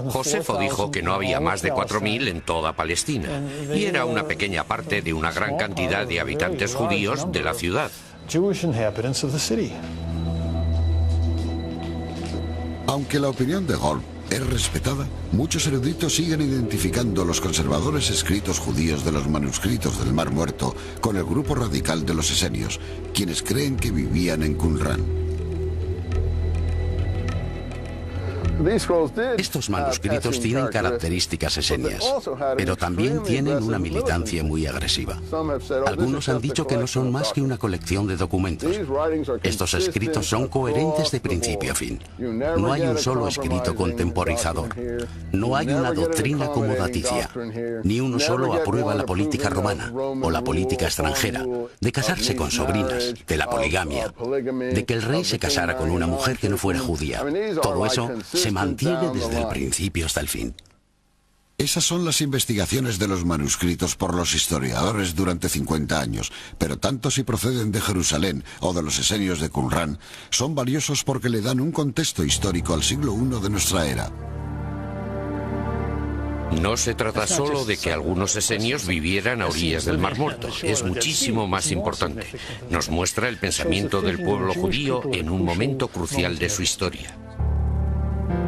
Josefo dijo que no había más de 4.000 en toda Palestina, y era una pequeña parte de una gran cantidad de habitantes judíos de la ciudad. Aunque la opinión de Golb es respetada, muchos eruditos siguen identificando los conservadores escritos judíos de los manuscritos del Mar Muerto con el grupo radical de los esenios, quienes creen que vivían en Qumran. Estos manuscritos tienen características esenias, pero también tienen una militancia muy agresiva. Algunos han dicho que no son más que una colección de documentos. Estos escritos son coherentes de principio a fin. No hay un solo escrito contemporizador. No hay una doctrina acomodaticia. Ni uno solo aprueba la política romana o la política extranjera, de casarse con sobrinas, de la poligamia, de que el rey se casara con una mujer que no fuera judía. Todo eso se mantiene desde el principio hasta el fin. Esas son las investigaciones de los manuscritos por los historiadores durante 50 años, pero tanto si proceden de Jerusalén o de los esenios de Qumran, son valiosos porque le dan un contexto histórico al siglo I de nuestra era. No se trata solo de que algunos esenios vivieran a orillas del Mar Muerto, es muchísimo más importante. Nos muestra el pensamiento del pueblo judío en un momento crucial de su historia.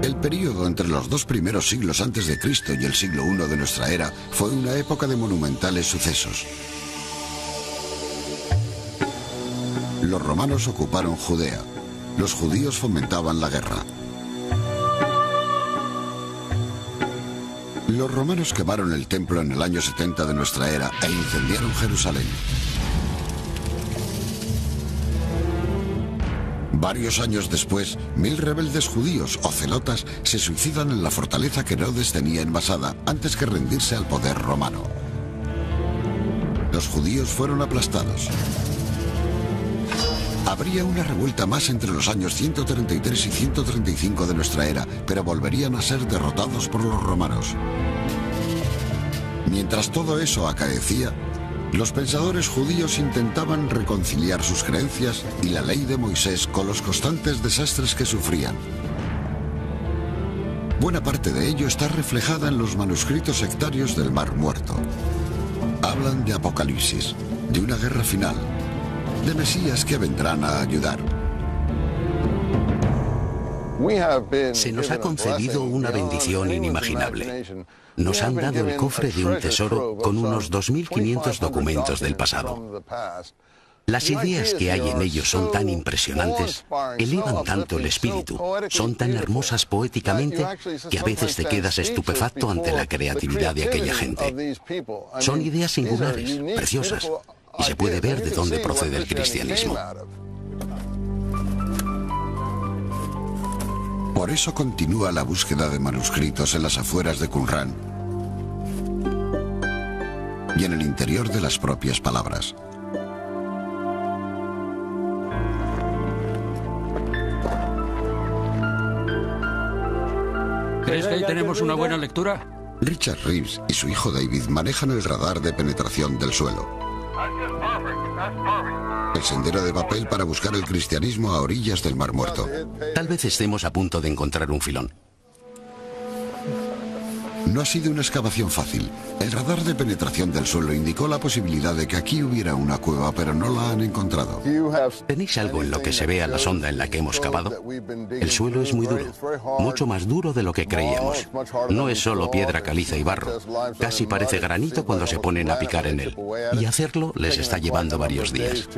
El período entre los dos primeros siglos antes de Cristo y el siglo I de nuestra era fue una época de monumentales sucesos. Los romanos ocuparon Judea. Los judíos fomentaban la guerra. Los romanos quemaron el templo en el año 70 de nuestra era e incendiaron Jerusalén. Varios años después, 1000 rebeldes judíos o celotas se suicidan en la fortaleza que Herodes tenía envasada antes que rendirse al poder romano. Los judíos fueron aplastados. Habría una revuelta más entre los años 133 y 135 de nuestra era, pero volverían a ser derrotados por los romanos. Mientras todo eso acaecía, los pensadores judíos intentaban reconciliar sus creencias y la ley de Moisés con los constantes desastres que sufrían. Buena parte de ello está reflejada en los manuscritos sectarios del Mar Muerto. Hablan de Apocalipsis, de una guerra final, de mesías que vendrán a ayudar. Se nos ha concedido una bendición inimaginable. Nos han dado el cofre de un tesoro con unos 2.500 documentos del pasado. Las ideas que hay en ellos son tan impresionantes, elevan tanto el espíritu, son tan hermosas poéticamente, que a veces te quedas estupefacto ante la creatividad de aquella gente. Son ideas singulares, preciosas, y se puede ver de dónde procede el cristianismo. Por eso continúa la búsqueda de manuscritos en las afueras de Qumran y en el interior de las propias palabras. ¿Crees que ahí tenemos una buena lectura? Richard Reeves y su hijo David manejan el radar de penetración del suelo. El sendero de papel para buscar el cristianismo a orillas del Mar Muerto. Tal vez estemos a punto de encontrar un filón. No ha sido una excavación fácil. El radar de penetración del suelo indicó la posibilidad de que aquí hubiera una cueva, pero no la han encontrado. ¿Tenéis algo en lo que se vea la sonda en la que hemos cavado? El suelo es muy duro, mucho más duro de lo que creíamos. No es solo piedra caliza y barro. Casi parece granito cuando se ponen a picar en él. Y hacerlo les está llevando varios días.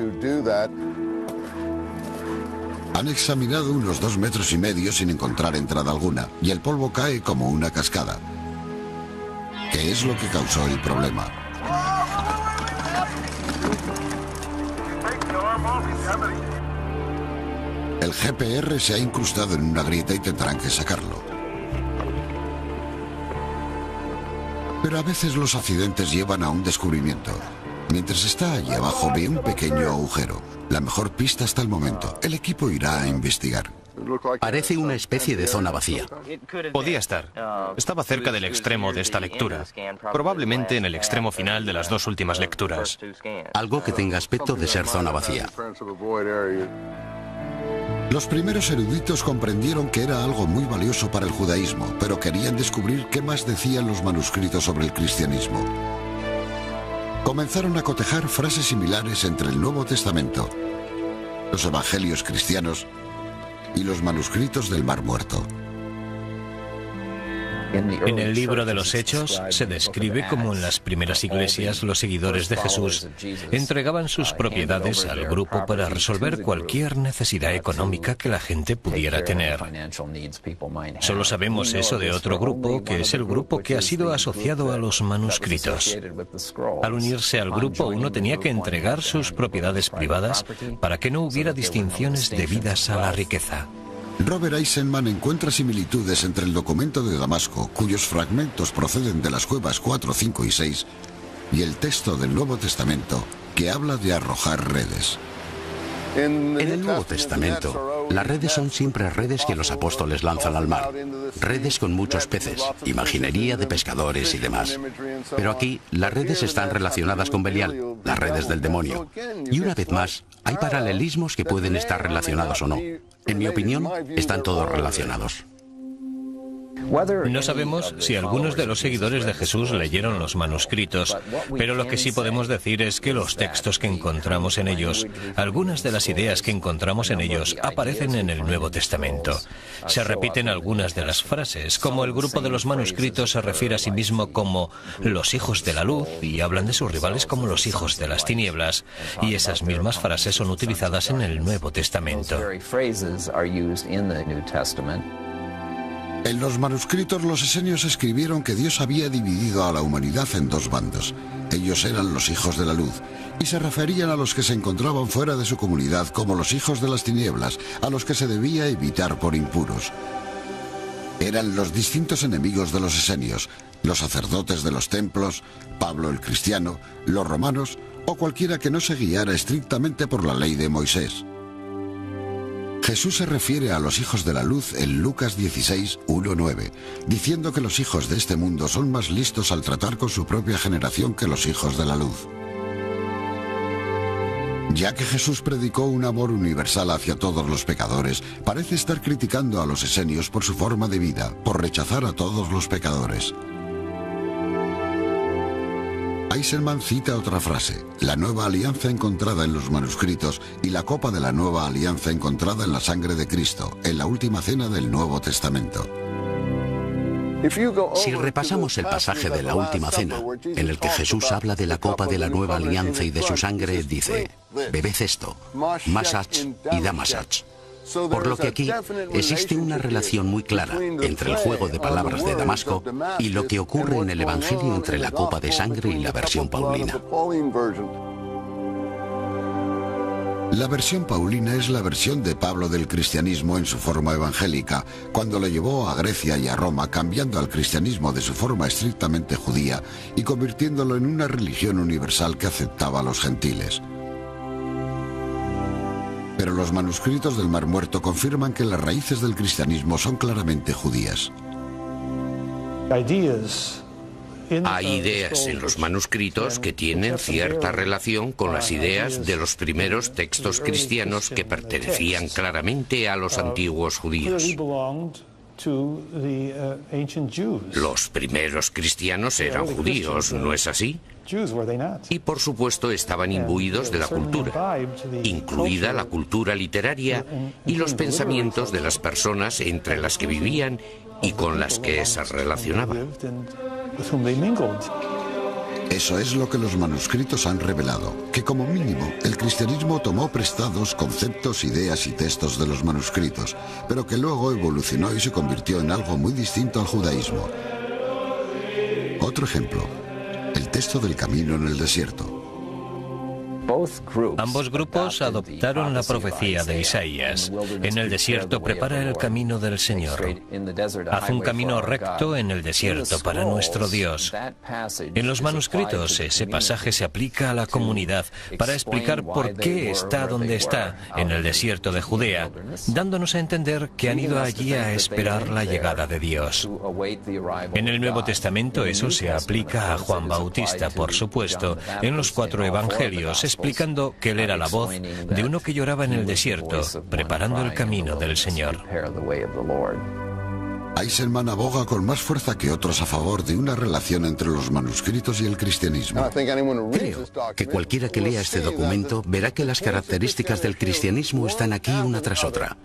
Han examinado unos 2,5 metros sin encontrar entrada alguna, y el polvo cae como una cascada. ¿Qué es lo que causó el problema? El GPR se ha incrustado en una grieta y tendrán que sacarlo. Pero a veces los accidentes llevan a un descubrimiento. Mientras está allí abajo ve un pequeño agujero. La mejor pista hasta el momento. El equipo irá a investigar. Parece una especie de zona vacía. Podía estar. Estaba cerca del extremo de esta lectura. Probablemente en el extremo final de las dos últimas lecturas. Algo que tenga aspecto de ser zona vacía. Los primeros eruditos comprendieron que era algo muy valioso para el judaísmo, pero querían descubrir qué más decían los manuscritos sobre el cristianismo. Comenzaron a cotejar frases similares entre el Nuevo Testamento, los evangelios cristianos y los manuscritos del Mar Muerto. En el libro de los Hechos se describe cómo en las primeras iglesias los seguidores de Jesús entregaban sus propiedades al grupo para resolver cualquier necesidad económica que la gente pudiera tener. Solo sabemos eso de otro grupo, que es el grupo que ha sido asociado a los manuscritos. Al unirse al grupo, uno tenía que entregar sus propiedades privadas para que no hubiera distinciones debidas a la riqueza. Robert Eisenman encuentra similitudes entre el documento de Damasco, cuyos fragmentos proceden de las cuevas 4, 5 y 6, y el texto del Nuevo Testamento, que habla de arrojar redes. En el Nuevo Testamento, las redes son siempre redes que los apóstoles lanzan al mar. Redes con muchos peces, imaginería de pescadores y demás. Pero aquí, las redes están relacionadas con Belial, las redes del demonio. Y una vez más, hay paralelismos que pueden estar relacionados o no. En mi opinión, están todos relacionados. No sabemos si algunos de los seguidores de Jesús leyeron los manuscritos, pero lo que sí podemos decir es que los textos que encontramos en ellos, algunas de las ideas que encontramos en ellos, aparecen en el Nuevo Testamento. Se repiten algunas de las frases, como el grupo de los manuscritos se refiere a sí mismo como los hijos de la luz y hablan de sus rivales como los hijos de las tinieblas, y esas mismas frases son utilizadas en el Nuevo Testamento. En los manuscritos los esenios escribieron que Dios había dividido a la humanidad en dos bandos. Ellos eran los hijos de la luz, y se referían a los que se encontraban fuera de su comunidad como los hijos de las tinieblas, a los que se debía evitar por impuros. Eran los distintos enemigos de los esenios, los sacerdotes de los templos, Pablo el cristiano, los romanos o cualquiera que no se guiara estrictamente por la ley de Moisés. Jesús se refiere a los hijos de la luz en Lucas 16, 1-9, diciendo que los hijos de este mundo son más listos al tratar con su propia generación que los hijos de la luz. Ya que Jesús predicó un amor universal hacia todos los pecadores, parece estar criticando a los esenios por su forma de vida, por rechazar a todos los pecadores. Eisenman cita otra frase, la nueva alianza encontrada en los manuscritos y la copa de la nueva alianza encontrada en la sangre de Cristo, en la última cena del Nuevo Testamento. Si repasamos el pasaje de la última cena, en el que Jesús habla de la copa de la nueva alianza y de su sangre, dice, bebed esto, Masach y Damasach. Por lo que aquí existe una relación muy clara entre el juego de palabras de Damasco y lo que ocurre en el Evangelio entre la copa de sangre y la versión paulina. La versión paulina es la versión de Pablo del cristianismo en su forma evangélica, cuando lo llevó a Grecia y a Roma, cambiando al cristianismo de su forma estrictamente judía y convirtiéndolo en una religión universal que aceptaba a los gentiles. Pero los manuscritos del Mar Muerto confirman que las raíces del cristianismo son claramente judías. Hay ideas en los manuscritos que tienen cierta relación con las ideas de los primeros textos cristianos que pertenecían claramente a los antiguos judíos. Los primeros cristianos eran judíos, ¿no es así? Y por supuesto estaban imbuidos de la cultura, incluida la cultura literaria y los pensamientos de las personas entre las que vivían y con las que se relacionaban. Eso es lo que los manuscritos han revelado, que como mínimo el cristianismo tomó prestados conceptos, ideas y textos de los manuscritos, pero que luego evolucionó y se convirtió en algo muy distinto al judaísmo. Otro ejemplo, el texto del camino en el desierto. Ambos grupos adoptaron la profecía de Isaías. En el desierto prepara el camino del Señor. Haz un camino recto en el desierto para nuestro Dios. En los manuscritos, ese pasaje se aplica a la comunidad para explicar por qué está donde está, en el desierto de Judea, dándonos a entender que han ido allí a esperar la llegada de Dios. En el Nuevo Testamento eso se aplica a Juan Bautista, por supuesto, en los 4 evangelios, explicando que él era la voz de uno que lloraba en el desierto, preparando el camino del Señor. Eisenman aboga con más fuerza que otros a favor de una relación entre los manuscritos y el cristianismo. Creo que cualquiera que lea este documento verá que las características del cristianismo están aquí una tras otra.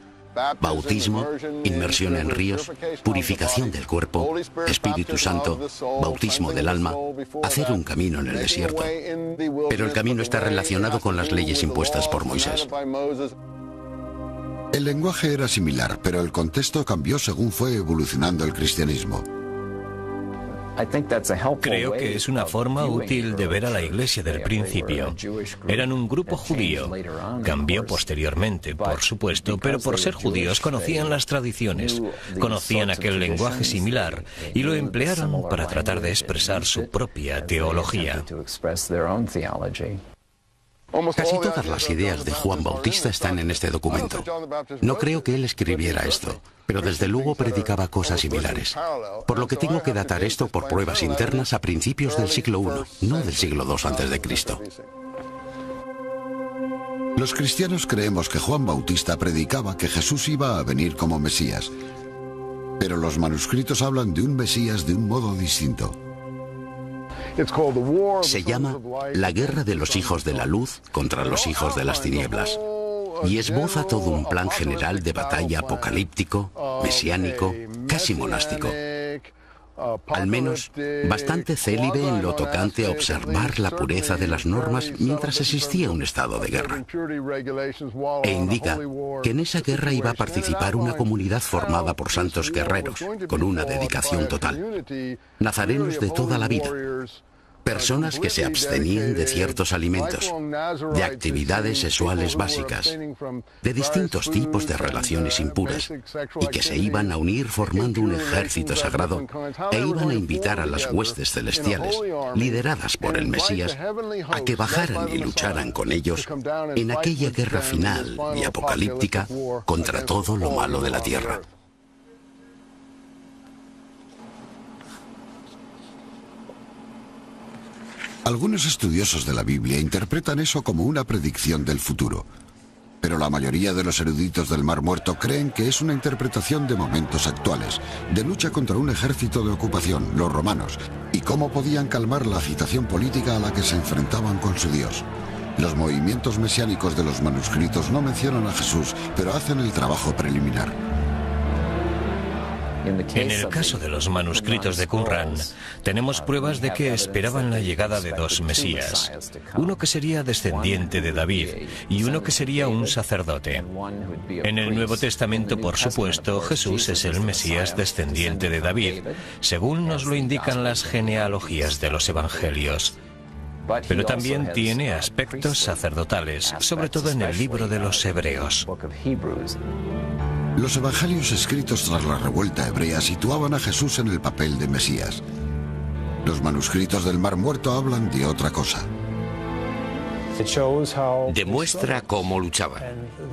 Bautismo, inmersión en ríos, purificación del cuerpo, Espíritu Santo, bautismo del alma, hacer un camino en el desierto. Pero el camino está relacionado con las leyes impuestas por Moisés. El lenguaje era similar, pero el contexto cambió según fue evolucionando el cristianismo. Creo que es una forma útil de ver a la Iglesia del principio. Eran un grupo judío. Cambió posteriormente, por supuesto, pero por ser judíos conocían las tradiciones, conocían aquel lenguaje similar y lo emplearon para tratar de expresar su propia teología. Casi todas las ideas de Juan Bautista están en este documento. No creo que él escribiera esto, pero desde luego predicaba cosas similares. Por lo que tengo que datar esto por pruebas internas a principios del siglo I, no del siglo II a.C. Los cristianos creemos que Juan Bautista predicaba que Jesús iba a venir como Mesías, pero los manuscritos hablan de un Mesías de un modo distinto. Se llama La guerra de los hijos de la luz contra los hijos de las tinieblas, y esboza todo un plan general de batalla apocalíptico, mesiánico, casi monástico. Al menos bastante célibe en lo tocante a observar la pureza de las normas mientras existía un estado de guerra. E indica que en esa guerra iba a participar una comunidad formada por santos guerreros, con una dedicación total. Nazarenos de toda la vida. Personas que se abstenían de ciertos alimentos, de actividades sexuales básicas, de distintos tipos de relaciones impuras, y que se iban a unir formando un ejército sagrado e iban a invitar a las huestes celestiales, lideradas por el Mesías, a que bajaran y lucharan con ellos en aquella guerra final y apocalíptica contra todo lo malo de la tierra. Algunos estudiosos de la Biblia interpretan eso como una predicción del futuro, pero la mayoría de los eruditos del Mar Muerto creen que es una interpretación de momentos actuales, de lucha contra un ejército de ocupación, los romanos, y cómo podían calmar la agitación política a la que se enfrentaban con su Dios. Los movimientos mesiánicos de los manuscritos no mencionan a Jesús, pero hacen el trabajo preliminar. En el caso de los manuscritos de Qumran, tenemos pruebas de que esperaban la llegada de 2 Mesías, uno que sería descendiente de David y uno que sería un sacerdote. En el Nuevo Testamento, por supuesto, Jesús es el Mesías descendiente de David, según nos lo indican las genealogías de los Evangelios. Pero también tiene aspectos sacerdotales, sobre todo en el libro de los Hebreos. Los evangelios escritos tras la revuelta hebrea situaban a Jesús en el papel de Mesías. Los manuscritos del Mar Muerto hablan de otra cosa. Demuestra cómo luchaban.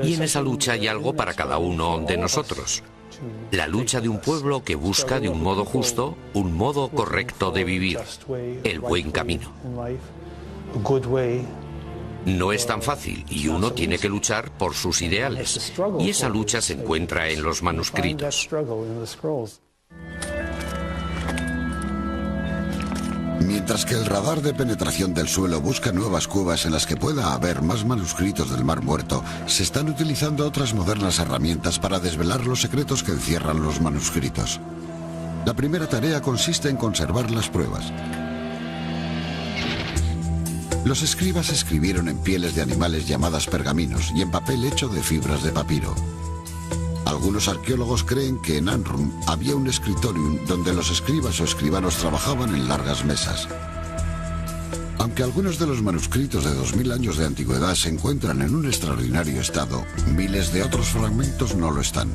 Y en esa lucha hay algo para cada uno de nosotros. La lucha de un pueblo que busca de un modo justo, un modo correcto de vivir, el buen camino. No es tan fácil y uno tiene que luchar por sus ideales. Y esa lucha se encuentra en los manuscritos. Mientras que el radar de penetración del suelo busca nuevas cuevas en las que pueda haber más manuscritos del Mar Muerto, se están utilizando otras modernas herramientas para desvelar los secretos que encierran los manuscritos. La primera tarea consiste en conservar las pruebas. Los escribas escribieron en pieles de animales llamadas pergaminos y en papel hecho de fibras de papiro. Algunos arqueólogos creen que en Anrum había un escritorium donde los escribas o escribanos trabajaban en largas mesas. Aunque algunos de los manuscritos de 2000 años de antigüedad se encuentran en un extraordinario estado, miles de otros fragmentos no lo están.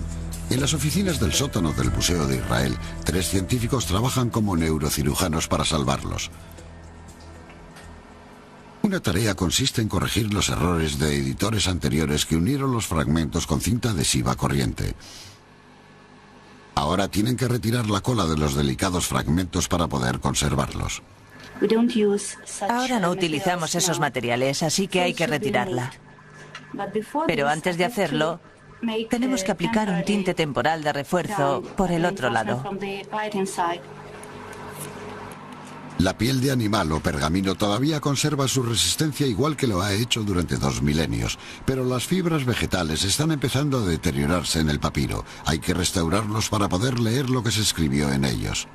En las oficinas del sótano del Museo de Israel, 3 científicos trabajan como neurocirujanos para salvarlos. Una tarea consiste en corregir los errores de editores anteriores que unieron los fragmentos con cinta adhesiva corriente. Ahora tienen que retirar la cola de los delicados fragmentos para poder conservarlos. Ahora no utilizamos esos materiales, así que hay que retirarla. Pero antes de hacerlo, tenemos que aplicar un tinte temporal de refuerzo por el otro lado. La piel de animal o pergamino todavía conserva su resistencia igual que lo ha hecho durante 2 milenios, pero las fibras vegetales están empezando a deteriorarse en el papiro. Hay que restaurarlos para poder leer lo que se escribió en ellos.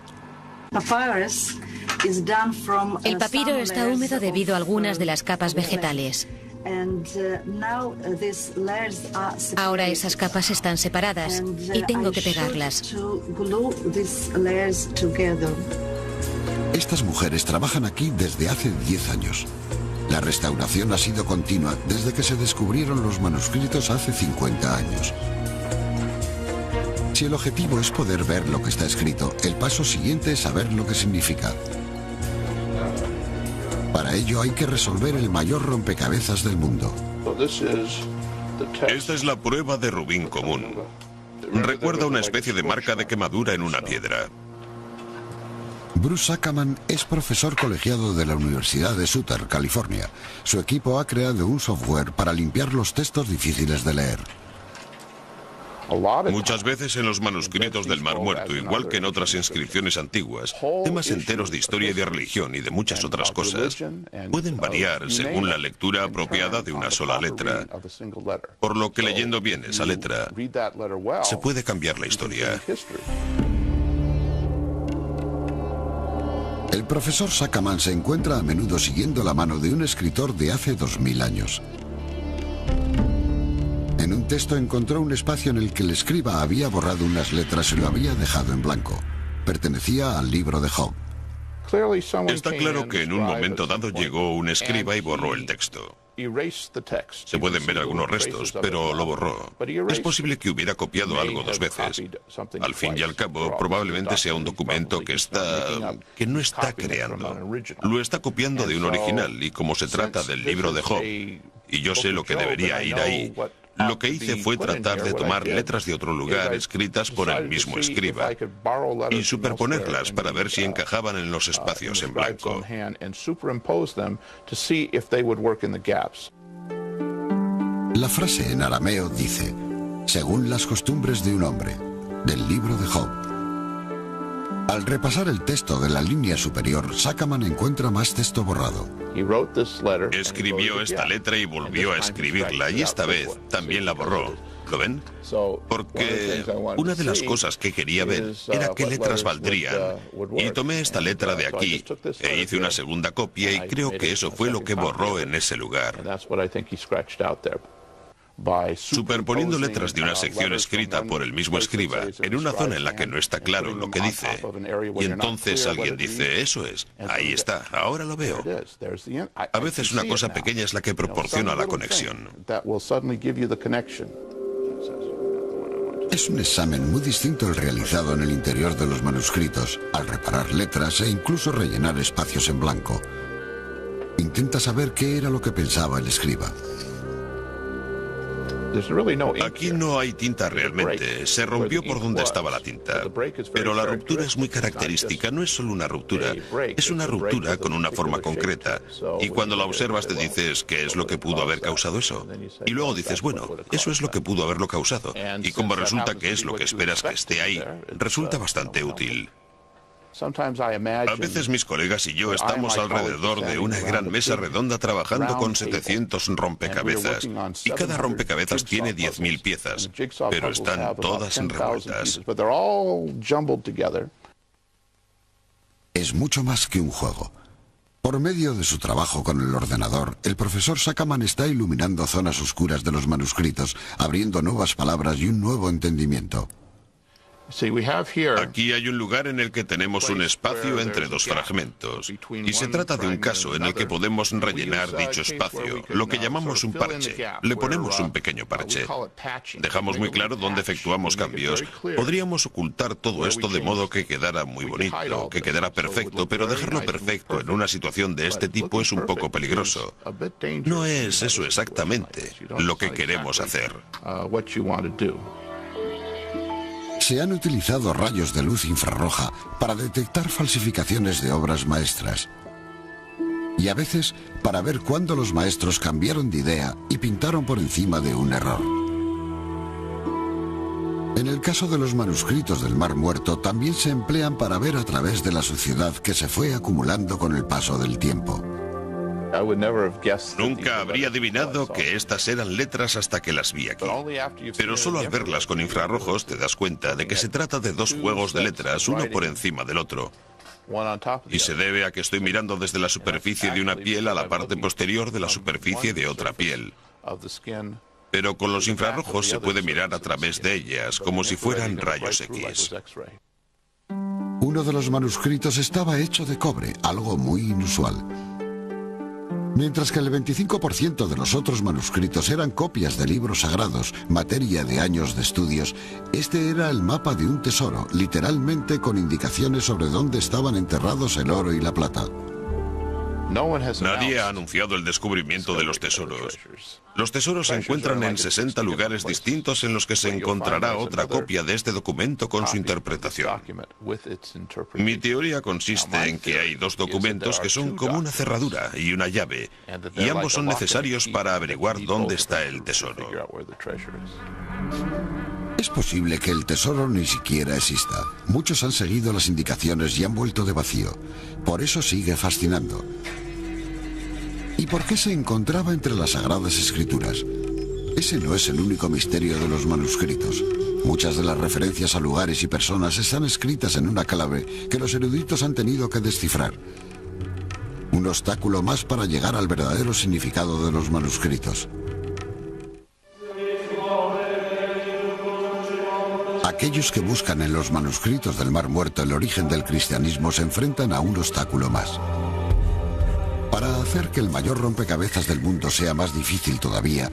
El papiro está húmedo debido a algunas de las capas vegetales. Ahora esas capas están separadas y tengo que pegarlas. Estas mujeres trabajan aquí desde hace 10 años. La restauración ha sido continua desde que se descubrieron los manuscritos hace 50 años. Si el objetivo es poder ver lo que está escrito, el paso siguiente es saber lo que significa. Para ello hay que resolver el mayor rompecabezas del mundo. Esta es la prueba de rubín común. Recuerda una especie de marca de quemadura en una piedra. Bruce Ackerman es profesor colegiado de la Universidad de Sutter, California. Su equipo ha creado un software para limpiar los textos difíciles de leer. Muchas veces en los manuscritos del Mar Muerto, igual que en otras inscripciones antiguas, temas enteros de historia y de religión y de muchas otras cosas pueden variar según la lectura apropiada de una sola letra. Por lo que leyendo bien esa letra, se puede cambiar la historia. El profesor Ackerman se encuentra a menudo siguiendo la mano de un escritor de hace 2000 años. En un texto encontró un espacio en el que el escriba había borrado unas letras y lo había dejado en blanco. Pertenecía al libro de Job. Está claro que en un momento dado llegó un escriba y borró el texto. Se pueden ver algunos restos, pero lo borró. Es posible que hubiera copiado algo 2 veces. Al fin y al cabo, probablemente sea un documento que no está creando. Lo está copiando de un original, y como se trata del libro de Job, y yo sé lo que debería ir ahí, lo que hice fue tratar de tomar letras de otro lugar escritas por el mismo escriba y superponerlas para ver si encajaban en los espacios en blanco. La frase en arameo dice, según las costumbres de un hombre, del libro de Job. Al repasar el texto de la línea superior, Ackerman encuentra más texto borrado. Escribió esta letra y volvió a escribirla, y esta vez también la borró. ¿Lo ven? Porque una de las cosas que quería ver era qué letras valdrían. Y tomé esta letra de aquí e hice una segunda copia, y creo que eso fue lo que borró en ese lugar. Superponiendo letras de una sección escrita por el mismo escriba en una zona en la que no está claro lo que dice, y entonces alguien dice, eso es, ahí está, ahora lo veo. A veces una cosa pequeña es la que proporciona la conexión. Es un examen muy distinto al realizado en el interior de los manuscritos, al reparar letras e incluso rellenar espacios en blanco. Intenta saber qué era lo que pensaba el escriba. Aquí no hay tinta realmente, se rompió por donde estaba la tinta. Pero la ruptura es muy característica, no es solo una ruptura, es una ruptura con una forma concreta. Y cuando la observas te dices, ¿qué es lo que pudo haber causado eso? Y luego dices, bueno, eso es lo que pudo haberlo causado. Y como resulta que es lo que esperas que esté ahí, resulta bastante útil. A veces mis colegas y yo estamos alrededor de una gran mesa redonda trabajando con 700 rompecabezas, y cada rompecabezas tiene 10.000 piezas, pero están todas revueltas. Es mucho más que un juego. Por medio de su trabajo con el ordenador, el profesor Ackerman está iluminando zonas oscuras de los manuscritos, abriendo nuevas palabras y un nuevo entendimiento. Aquí hay un lugar en el que tenemos un espacio entre dos fragmentos, y se trata de un caso en el que podemos rellenar dicho espacio, lo que llamamos un parche. Le ponemos un pequeño parche. Dejamos muy claro dónde efectuamos cambios. Podríamos ocultar todo esto de modo que quedara muy bonito, que quedara perfecto, pero dejarlo perfecto en una situación de este tipo es un poco peligroso. No es eso exactamente lo que queremos hacer. Se han utilizado rayos de luz infrarroja para detectar falsificaciones de obras maestras. Y a veces para ver cuándo los maestros cambiaron de idea y pintaron por encima de un error. En el caso de los manuscritos del Mar Muerto también se emplean para ver a través de la suciedad que se fue acumulando con el paso del tiempo. Nunca habría adivinado que estas eran letras hasta que las vi aquí. Pero solo al verlas con infrarrojos te das cuenta de que se trata de dos juegos de letras, uno por encima del otro. Y se debe a que estoy mirando desde la superficie de una piel a la parte posterior de la superficie de otra piel. Pero con los infrarrojos se puede mirar a través de ellas, como si fueran rayos X. Uno de los manuscritos estaba hecho de cobre, algo muy inusual. Mientras que el 25% de los otros manuscritos eran copias de libros sagrados, materia de años de estudios, este era el mapa de un tesoro, literalmente con indicaciones sobre dónde estaban enterrados el oro y la plata. Nadie ha anunciado el descubrimiento de los tesoros. Los tesoros se encuentran en 60 lugares distintos en los que se encontrará otra copia de este documento con su interpretación. Mi teoría consiste en que hay dos documentos que son como una cerradura y una llave, y ambos son necesarios para averiguar dónde está el tesoro. Es posible que el tesoro ni siquiera exista. Muchos han seguido las indicaciones y han vuelto de vacío. Por eso sigue fascinando. ¿Y por qué se encontraba entre las Sagradas Escrituras? Ese no es el único misterio de los manuscritos. Muchas de las referencias a lugares y personas están escritas en una clave que los eruditos han tenido que descifrar. Un obstáculo más para llegar al verdadero significado de los manuscritos. Aquellos que buscan en los manuscritos del Mar Muerto el origen del cristianismo se enfrentan a un obstáculo más. Para hacer que el mayor rompecabezas del mundo sea más difícil todavía,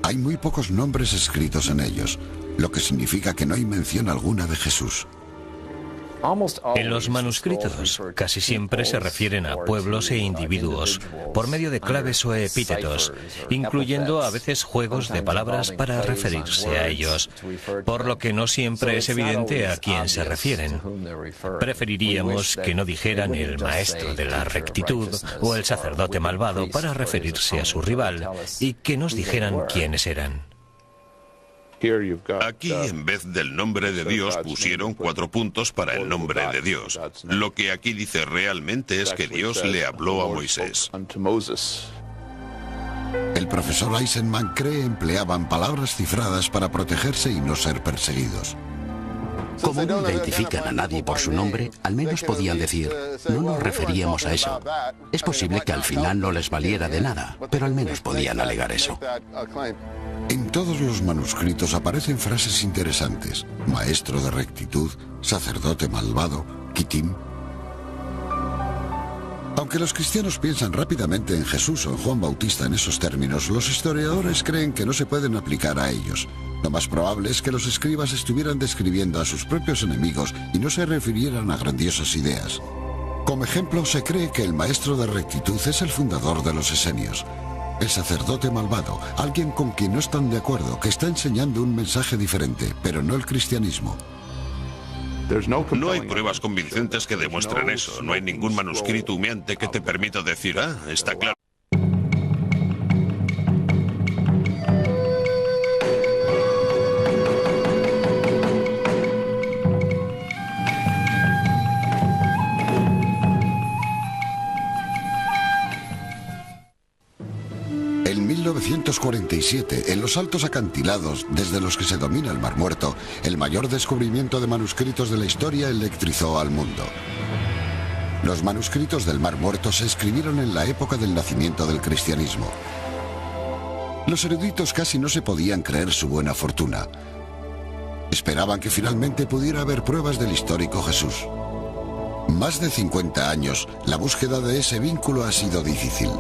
hay muy pocos nombres escritos en ellos, lo que significa que no hay mención alguna de Jesús. En los manuscritos casi siempre se refieren a pueblos e individuos por medio de claves o epítetos, incluyendo a veces juegos de palabras para referirse a ellos, por lo que no siempre es evidente a quién se refieren. Preferiríamos que no dijeran el maestro de la rectitud o el sacerdote malvado para referirse a su rival y que nos dijeran quiénes eran. Aquí, en vez del nombre de Dios, pusieron 4 puntos para el nombre de Dios. Lo que aquí dice realmente es que Dios le habló a Moisés. El profesor Eisenman cree empleaban palabras cifradas para protegerse y no ser perseguidos. Como no identifican a nadie por su nombre, al menos podían decir, no nos referíamos a eso. Es posible que al final no les valiera de nada, pero al menos podían alegar eso. En todos los manuscritos aparecen frases interesantes. Maestro de rectitud, sacerdote malvado, Kitim. Aunque los cristianos piensan rápidamente en Jesús o en Juan Bautista en esos términos, los historiadores creen que no se pueden aplicar a ellos. Lo más probable es que los escribas estuvieran describiendo a sus propios enemigos y no se refirieran a grandiosas ideas. Como ejemplo, se cree que el maestro de rectitud es el fundador de los esenios. El sacerdote malvado, alguien con quien no están de acuerdo, que está enseñando un mensaje diferente, pero no el cristianismo. No hay pruebas convincentes que demuestren eso. No hay ningún manuscrito humeante que te permita decir, está claro. En 1947, en los altos acantilados desde los que se domina el Mar Muerto, el mayor descubrimiento de manuscritos de la historia electrizó al mundo. Los manuscritos del Mar Muerto se escribieron en la época del nacimiento del cristianismo. Los eruditos casi no se podían creer su buena fortuna. Esperaban que finalmente pudiera haber pruebas del histórico Jesús. Más de 50 años, la búsqueda de ese vínculo ha sido difícil.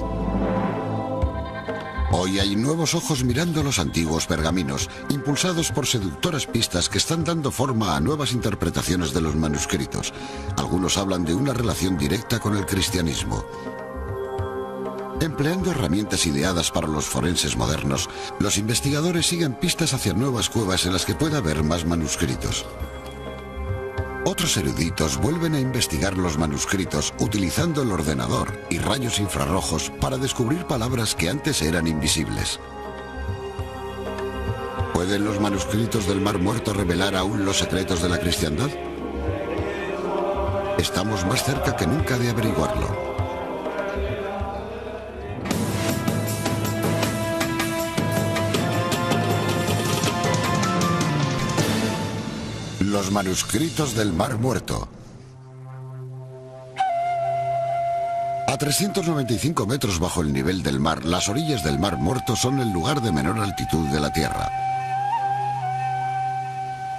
Hoy hay nuevos ojos mirando los antiguos pergaminos, impulsados por seductoras pistas que están dando forma a nuevas interpretaciones de los manuscritos. Algunos hablan de una relación directa con el cristianismo. Empleando herramientas ideadas para los forenses modernos, los investigadores siguen pistas hacia nuevas cuevas en las que pueda haber más manuscritos. Otros eruditos vuelven a investigar los manuscritos utilizando el ordenador y rayos infrarrojos para descubrir palabras que antes eran invisibles. ¿Pueden los manuscritos del Mar Muerto revelar aún los secretos de la cristiandad? Estamos más cerca que nunca de averiguarlo. Los manuscritos del Mar Muerto. A 395 metros bajo el nivel del mar, las orillas del Mar Muerto son el lugar de menor altitud de la Tierra.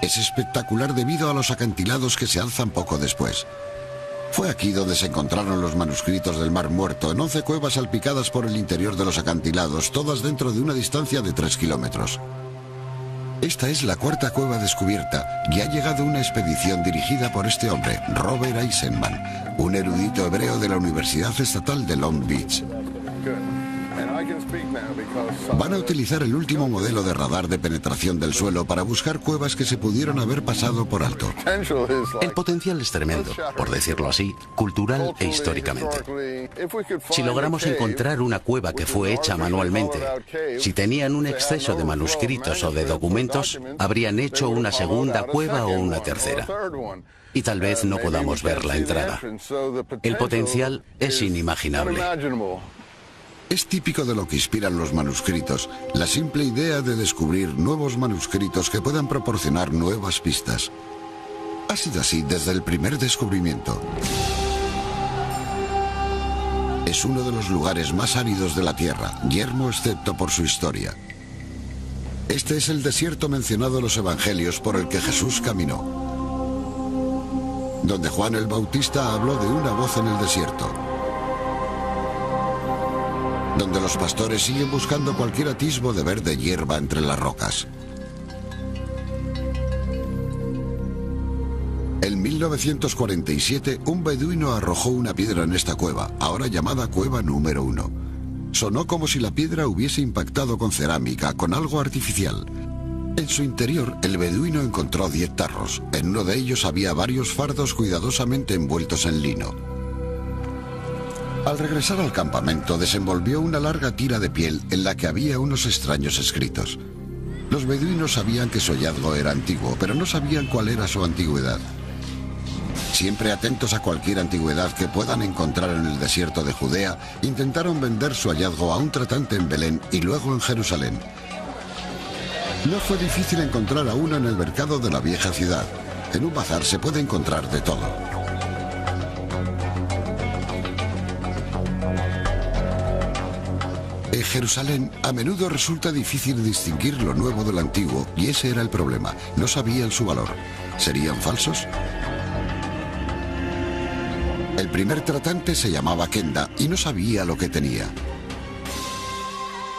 Es espectacular debido a los acantilados que se alzan poco después. Fue aquí donde se encontraron los manuscritos del Mar Muerto, en 11 cuevas salpicadas por el interior de los acantilados, todas dentro de una distancia de 3 kilómetros. Esta es la cuarta cueva descubierta y ha llegado una expedición dirigida por este hombre, Robert Eisenman, un erudito hebreo de la Universidad Estatal de Long Beach. Van a utilizar el último modelo de radar de penetración del suelo para buscar cuevas que se pudieron haber pasado por alto. El potencial es tremendo, por decirlo así, cultural e históricamente. Si logramos encontrar una cueva que fue hecha manualmente, si tenían un exceso de manuscritos o de documentos, habrían hecho una segunda cueva o una tercera. Y tal vez no podamos ver la entrada. El potencial es inimaginable. Es típico de lo que inspiran los manuscritos, la simple idea de descubrir nuevos manuscritos que puedan proporcionar nuevas pistas. Ha sido así desde el primer descubrimiento. Es uno de los lugares más áridos de la Tierra, yermo excepto por su historia. Este es el desierto mencionado en los Evangelios por el que Jesús caminó, donde Juan el Bautista habló de una voz en el desierto, donde los pastores siguen buscando cualquier atisbo de verde hierba entre las rocas. En 1947, un beduino arrojó una piedra en esta cueva, ahora llamada Cueva número 1. Sonó como si la piedra hubiese impactado con cerámica, con algo artificial. En su interior, el beduino encontró 10 tarros. En uno de ellos había varios fardos cuidadosamente envueltos en lino. Al regresar al campamento, desenvolvió una larga tira de piel en la que había unos extraños escritos. Los beduinos sabían que su hallazgo era antiguo, pero no sabían cuál era su antigüedad. Siempre atentos a cualquier antigüedad que puedan encontrar en el desierto de Judea, intentaron vender su hallazgo a un tratante en Belén y luego en Jerusalén. No fue difícil encontrar a uno en el mercado de la vieja ciudad. En un bazar se puede encontrar de todo. En Jerusalén, a menudo resulta difícil distinguir lo nuevo de lo antiguo, y ese era el problema. No sabían su valor. ¿Serían falsos? El primer tratante se llamaba Kenda y no sabía lo que tenía.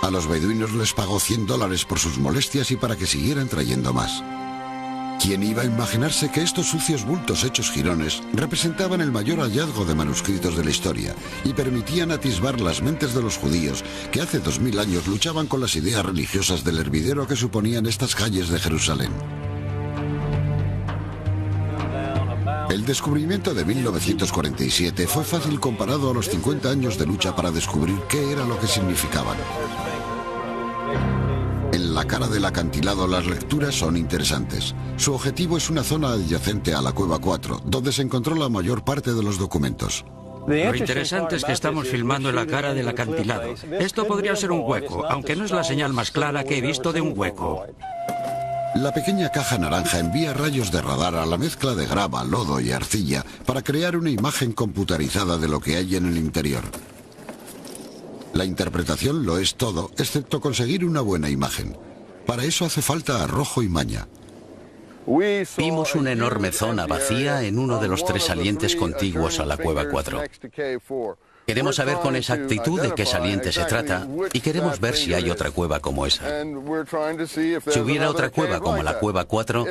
A los beduinos les pagó $100 por sus molestias y para que siguieran trayendo más. ¿Quién iba a imaginarse que estos sucios bultos hechos jirones representaban el mayor hallazgo de manuscritos de la historia y permitían atisbar las mentes de los judíos que hace 2000 años luchaban con las ideas religiosas del hervidero que suponían estas calles de Jerusalén? El descubrimiento de 1947 fue fácil comparado a los 50 años de lucha para descubrir qué era lo que significaban. En la cara del acantilado las lecturas son interesantes. Su objetivo es una zona adyacente a la Cueva 4, donde se encontró la mayor parte de los documentos. Lo interesante es que estamos filmando en la cara del acantilado. Esto podría ser un hueco, aunque no es la señal más clara que he visto de un hueco. La pequeña caja naranja envía rayos de radar a la mezcla de grava, lodo y arcilla para crear una imagen computarizada de lo que hay en el interior. La interpretación lo es todo, excepto conseguir una buena imagen. Para eso hace falta arrojo y maña. Vimos una enorme zona vacía en uno de los 3 salientes contiguos a la cueva 4. Queremos saber con exactitud de qué saliente se trata y queremos ver si hay otra cueva como esa. Si hubiera otra cueva como la cueva 4,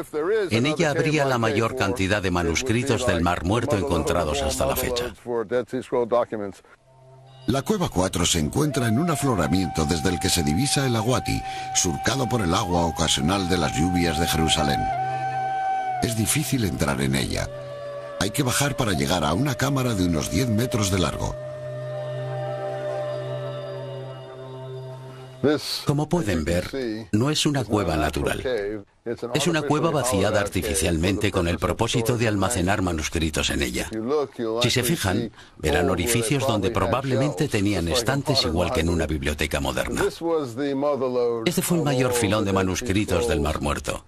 en ella habría la mayor cantidad de manuscritos del Mar Muerto encontrados hasta la fecha. La cueva 4 se encuentra en un afloramiento desde el que se divisa el Aguati, surcado por el agua ocasional de las lluvias de Jerusalén. Es difícil entrar en ella. Hay que bajar para llegar a una cámara de unos 10 metros de largo. Como pueden ver, no es una cueva natural. Es una cueva vaciada artificialmente con el propósito de almacenar manuscritos en ella. Si se fijan, verán orificios donde probablemente tenían estantes igual que en una biblioteca moderna. Este fue el mayor filón de manuscritos del Mar Muerto.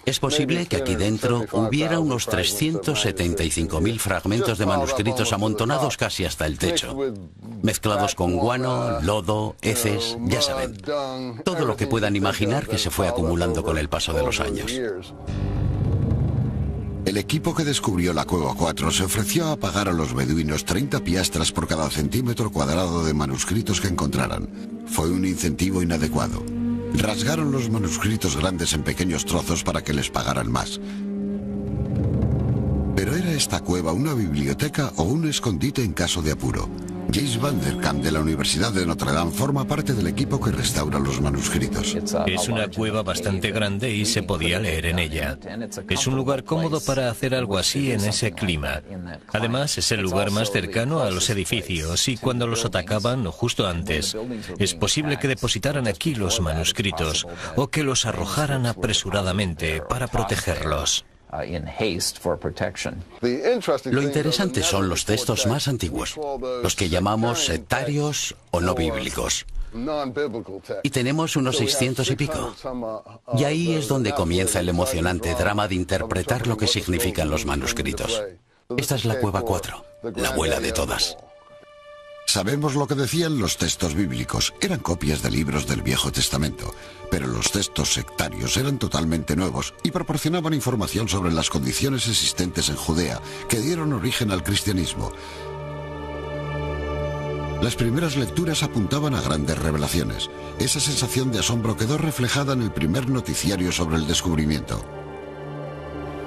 Es posible que aquí dentro hubiera unos 375.000 fragmentos de manuscritos amontonados casi hasta el techo, mezclados con guano, lodo, heces, ya saben, todo lo que puedan imaginar que se fue acumulando con el paso de los años. El equipo que descubrió la cueva 4 se ofreció a pagar a los beduinos 30 piastras por cada centímetro cuadrado de manuscritos que encontraran. Fue un incentivo inadecuado. Rasgaron los manuscritos grandes en pequeños trozos para que les pagaran más. Pero ¿era esta cueva una biblioteca o un escondite en caso de apuro? James Van Der Kamp de la Universidad de Notre Dame forma parte del equipo que restaura los manuscritos. Es una cueva bastante grande y se podía leer en ella. Es un lugar cómodo para hacer algo así en ese clima. Además, es el lugar más cercano a los edificios y cuando los atacaban, o justo antes, es posible que depositaran aquí los manuscritos o que los arrojaran apresuradamente para protegerlos. Lo interesante son los textos más antiguos, los que llamamos sectarios o no bíblicos. Y tenemos unos 600 y pico. Y ahí es donde comienza el emocionante drama de interpretar lo que significan los manuscritos. Esta es la cueva 4, la abuela de todas. Sabemos lo que decían los textos bíblicos. Eran copias de libros del Viejo Testamento, pero los textos sectarios eran totalmente nuevos y proporcionaban información sobre las condiciones existentes en Judea que dieron origen al cristianismo. Las primeras lecturas apuntaban a grandes revelaciones. Esa sensación de asombro quedó reflejada en el primer noticiario sobre el descubrimiento.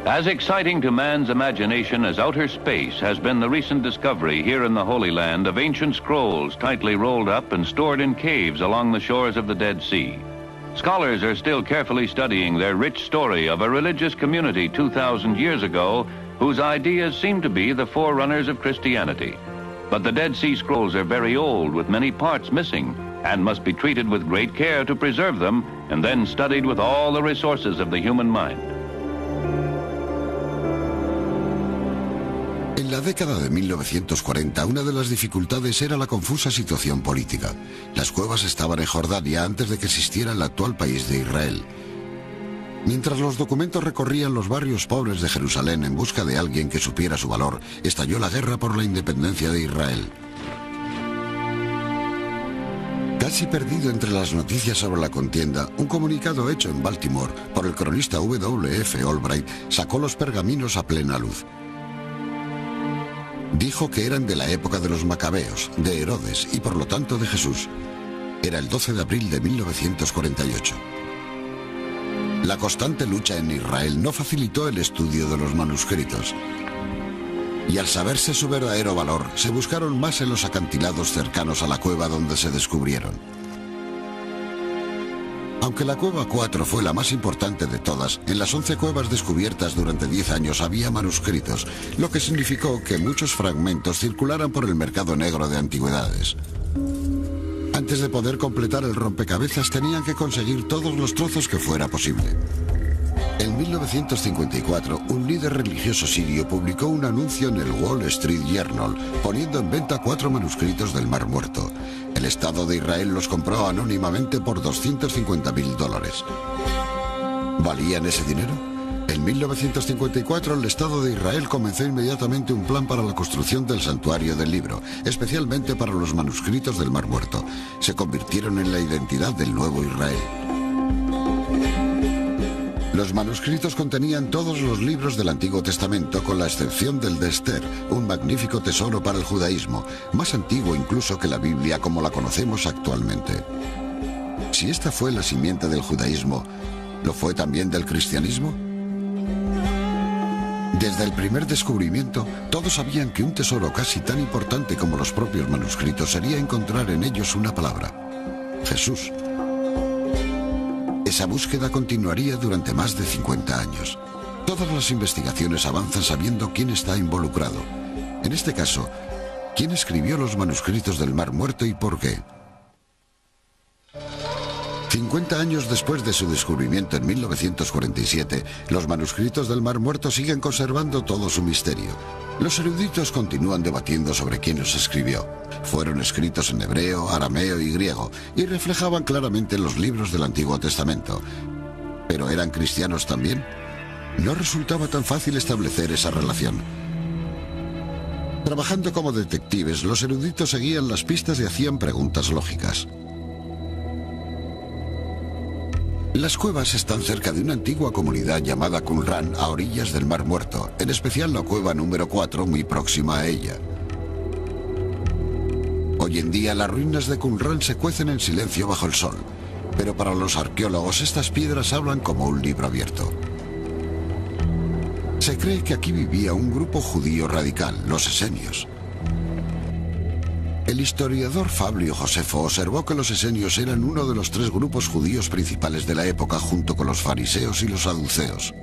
As exciting to man's imagination as outer space has been the recent discovery here in the Holy Land of ancient scrolls tightly rolled up and stored in caves along the shores of the Dead Sea. Scholars are still carefully studying their rich story of a religious community 2,000 years ago whose ideas seem to be the forerunners of Christianity. But the Dead Sea Scrolls are very old with many parts missing and must be treated with great care to preserve them and then studied with all the resources of the human mind. En la década de 1940, una de las dificultades era la confusa situación política. Las cuevas estaban en Jordania antes de que existiera el actual país de Israel. Mientras los documentos recorrían los barrios pobres de Jerusalén en busca de alguien que supiera su valor, estalló la guerra por la independencia de Israel. Casi perdido entre las noticias sobre la contienda, un comunicado hecho en Baltimore por el cronista W.F. Albright sacó los pergaminos a plena luz. Dijo que eran de la época de los Macabeos, de Herodes y por lo tanto de Jesús. Era el 12 de abril de 1948. La constante lucha en Israel no facilitó el estudio de los manuscritos. Y al saberse su verdadero valor, se buscaron más en los acantilados cercanos a la cueva donde se descubrieron. Aunque la cueva 4 fue la más importante de todas, en las 11 cuevas descubiertas durante 10 años había manuscritos, lo que significó que muchos fragmentos circularan por el mercado negro de antigüedades. Antes de poder completar el rompecabezas tenían que conseguir todos los trozos que fuera posible. En 1954, un líder religioso sirio publicó un anuncio en el Wall Street Journal, poniendo en venta 4 manuscritos del Mar Muerto. El Estado de Israel los compró anónimamente por $250.000. ¿Valían ese dinero? En 1954, el Estado de Israel comenzó inmediatamente un plan para la construcción del santuario del libro, especialmente para los manuscritos del Mar Muerto. Se convirtieron en la identidad del nuevo Israel. Los manuscritos contenían todos los libros del Antiguo Testamento, con la excepción del de Esther, un magnífico tesoro para el judaísmo, más antiguo incluso que la Biblia como la conocemos actualmente. Si esta fue la simiente del judaísmo, ¿lo fue también del cristianismo? Desde el primer descubrimiento, todos sabían que un tesoro casi tan importante como los propios manuscritos sería encontrar en ellos una palabra: Jesús. Esa búsqueda continuaría durante más de 50 años. Todas las investigaciones avanzan sabiendo quién está involucrado. En este caso, ¿quién escribió los manuscritos del Mar Muerto y por qué? 50 años después de su descubrimiento en 1947, los manuscritos del Mar Muerto siguen conservando todo su misterio. Los eruditos continúan debatiendo sobre quién los escribió. Fueron escritos en hebreo, arameo y griego, y reflejaban claramente los libros del Antiguo Testamento. ¿Pero eran cristianos también? No resultaba tan fácil establecer esa relación. Trabajando como detectives, los eruditos seguían las pistas y hacían preguntas lógicas. Las cuevas están cerca de una antigua comunidad llamada Qumran, a orillas del Mar Muerto, en especial la cueva número 4, muy próxima a ella. Hoy en día las ruinas de Qumran se cuecen en silencio bajo el sol, pero para los arqueólogos estas piedras hablan como un libro abierto. Se cree que aquí vivía un grupo judío radical, los esenios. El historiador Fabio Josefo observó que los esenios eran uno de los 3 grupos judíos principales de la época, junto con los fariseos y los saduceos.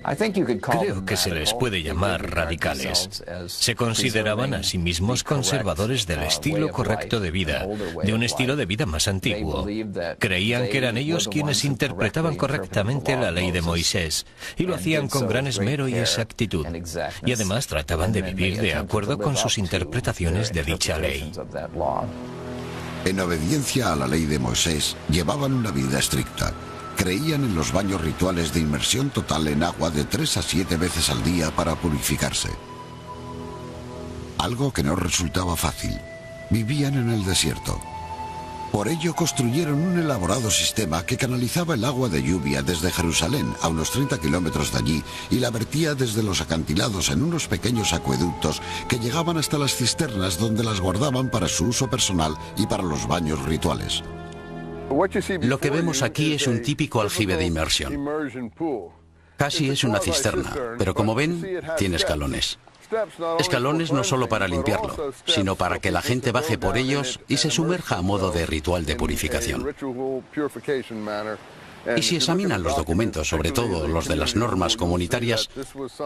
Creo que se les puede llamar radicales. Se consideraban a sí mismos conservadores del estilo correcto de vida, de un estilo de vida más antiguo. Creían que eran ellos quienes interpretaban correctamente la ley de Moisés, y lo hacían con gran esmero y exactitud. Y además trataban de vivir de acuerdo con sus interpretaciones de dicha ley. En obediencia a la ley de Moisés, llevaban una vida estricta. Creían en los baños rituales de inmersión total en agua de 3 a 7 veces al día para purificarse. Algo que no resultaba fácil. Vivían en el desierto. Por ello construyeron un elaborado sistema que canalizaba el agua de lluvia desde Jerusalén, a unos 30 kilómetros de allí, y la vertía desde los acantilados en unos pequeños acueductos que llegaban hasta las cisternas, donde las guardaban para su uso personal y para los baños rituales. Lo que vemos aquí es un típico aljibe de inmersión. Casi es una cisterna, pero como ven, tiene escalones. Escalones no solo para limpiarlo, sino para que la gente baje por ellos y se sumerja a modo de ritual de purificación. Y si examinan los documentos, sobre todo los de las normas comunitarias,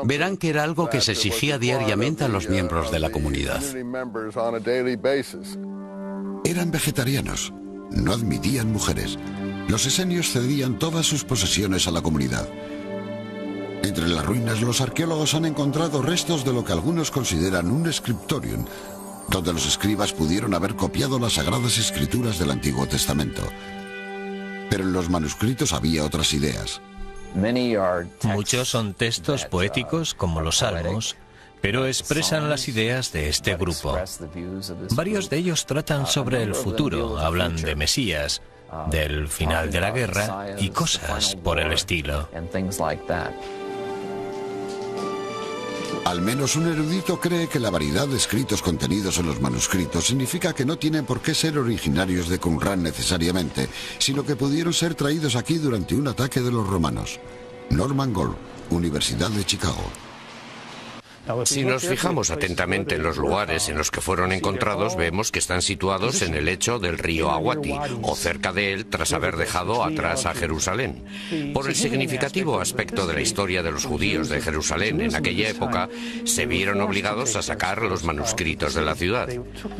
verán que era algo que se exigía diariamente a los miembros de la comunidad. Eran vegetarianos. No admitían mujeres. Los esenios cedían todas sus posesiones a la comunidad. Entre las ruinas, los arqueólogos han encontrado restos de lo que algunos consideran un scriptorium, donde los escribas pudieron haber copiado las sagradas escrituras del Antiguo Testamento. Pero en los manuscritos había otras ideas. Muchos son textos poéticos, como los Salmos, pero expresan las ideas de este grupo. Varios de ellos tratan sobre el futuro, hablan de Mesías, del final de la guerra y cosas por el estilo. Al menos un erudito cree que la variedad de escritos contenidos en los manuscritos significa que no tienen por qué ser originarios de Qumran necesariamente, sino que pudieron ser traídos aquí durante un ataque de los romanos. Norman Gold, Universidad de Chicago. Si nos fijamos atentamente en los lugares en los que fueron encontrados, vemos que están situados en el lecho del río Aguati, o cerca de él, tras haber dejado atrás a Jerusalén. Por el significativo aspecto de la historia de los judíos de Jerusalén en aquella época, se vieron obligados a sacar los manuscritos de la ciudad.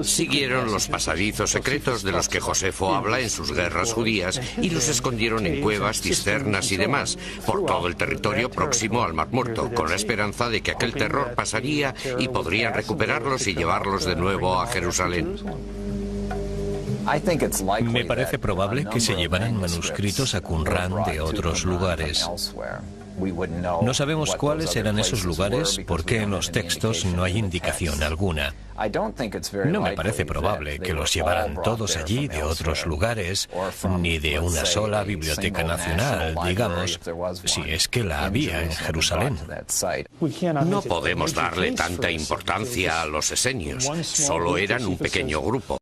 Siguieron los pasadizos secretos de los que Josefo habla en sus guerras judías y los escondieron en cuevas, cisternas y demás, por todo el territorio próximo al Mar Muerto, con la esperanza de que aquel terror pasaría y podrían recuperarlos y llevarlos de nuevo a Jerusalén. Me parece probable que se llevaran manuscritos a Qumran de otros lugares. No sabemos cuáles eran esos lugares porque en los textos no hay indicación alguna. No me parece probable que los llevaran todos allí de otros lugares, ni de una sola biblioteca nacional, digamos, si es que la había en Jerusalén. No podemos darle tanta importancia a los esenios. Solo eran un pequeño grupo.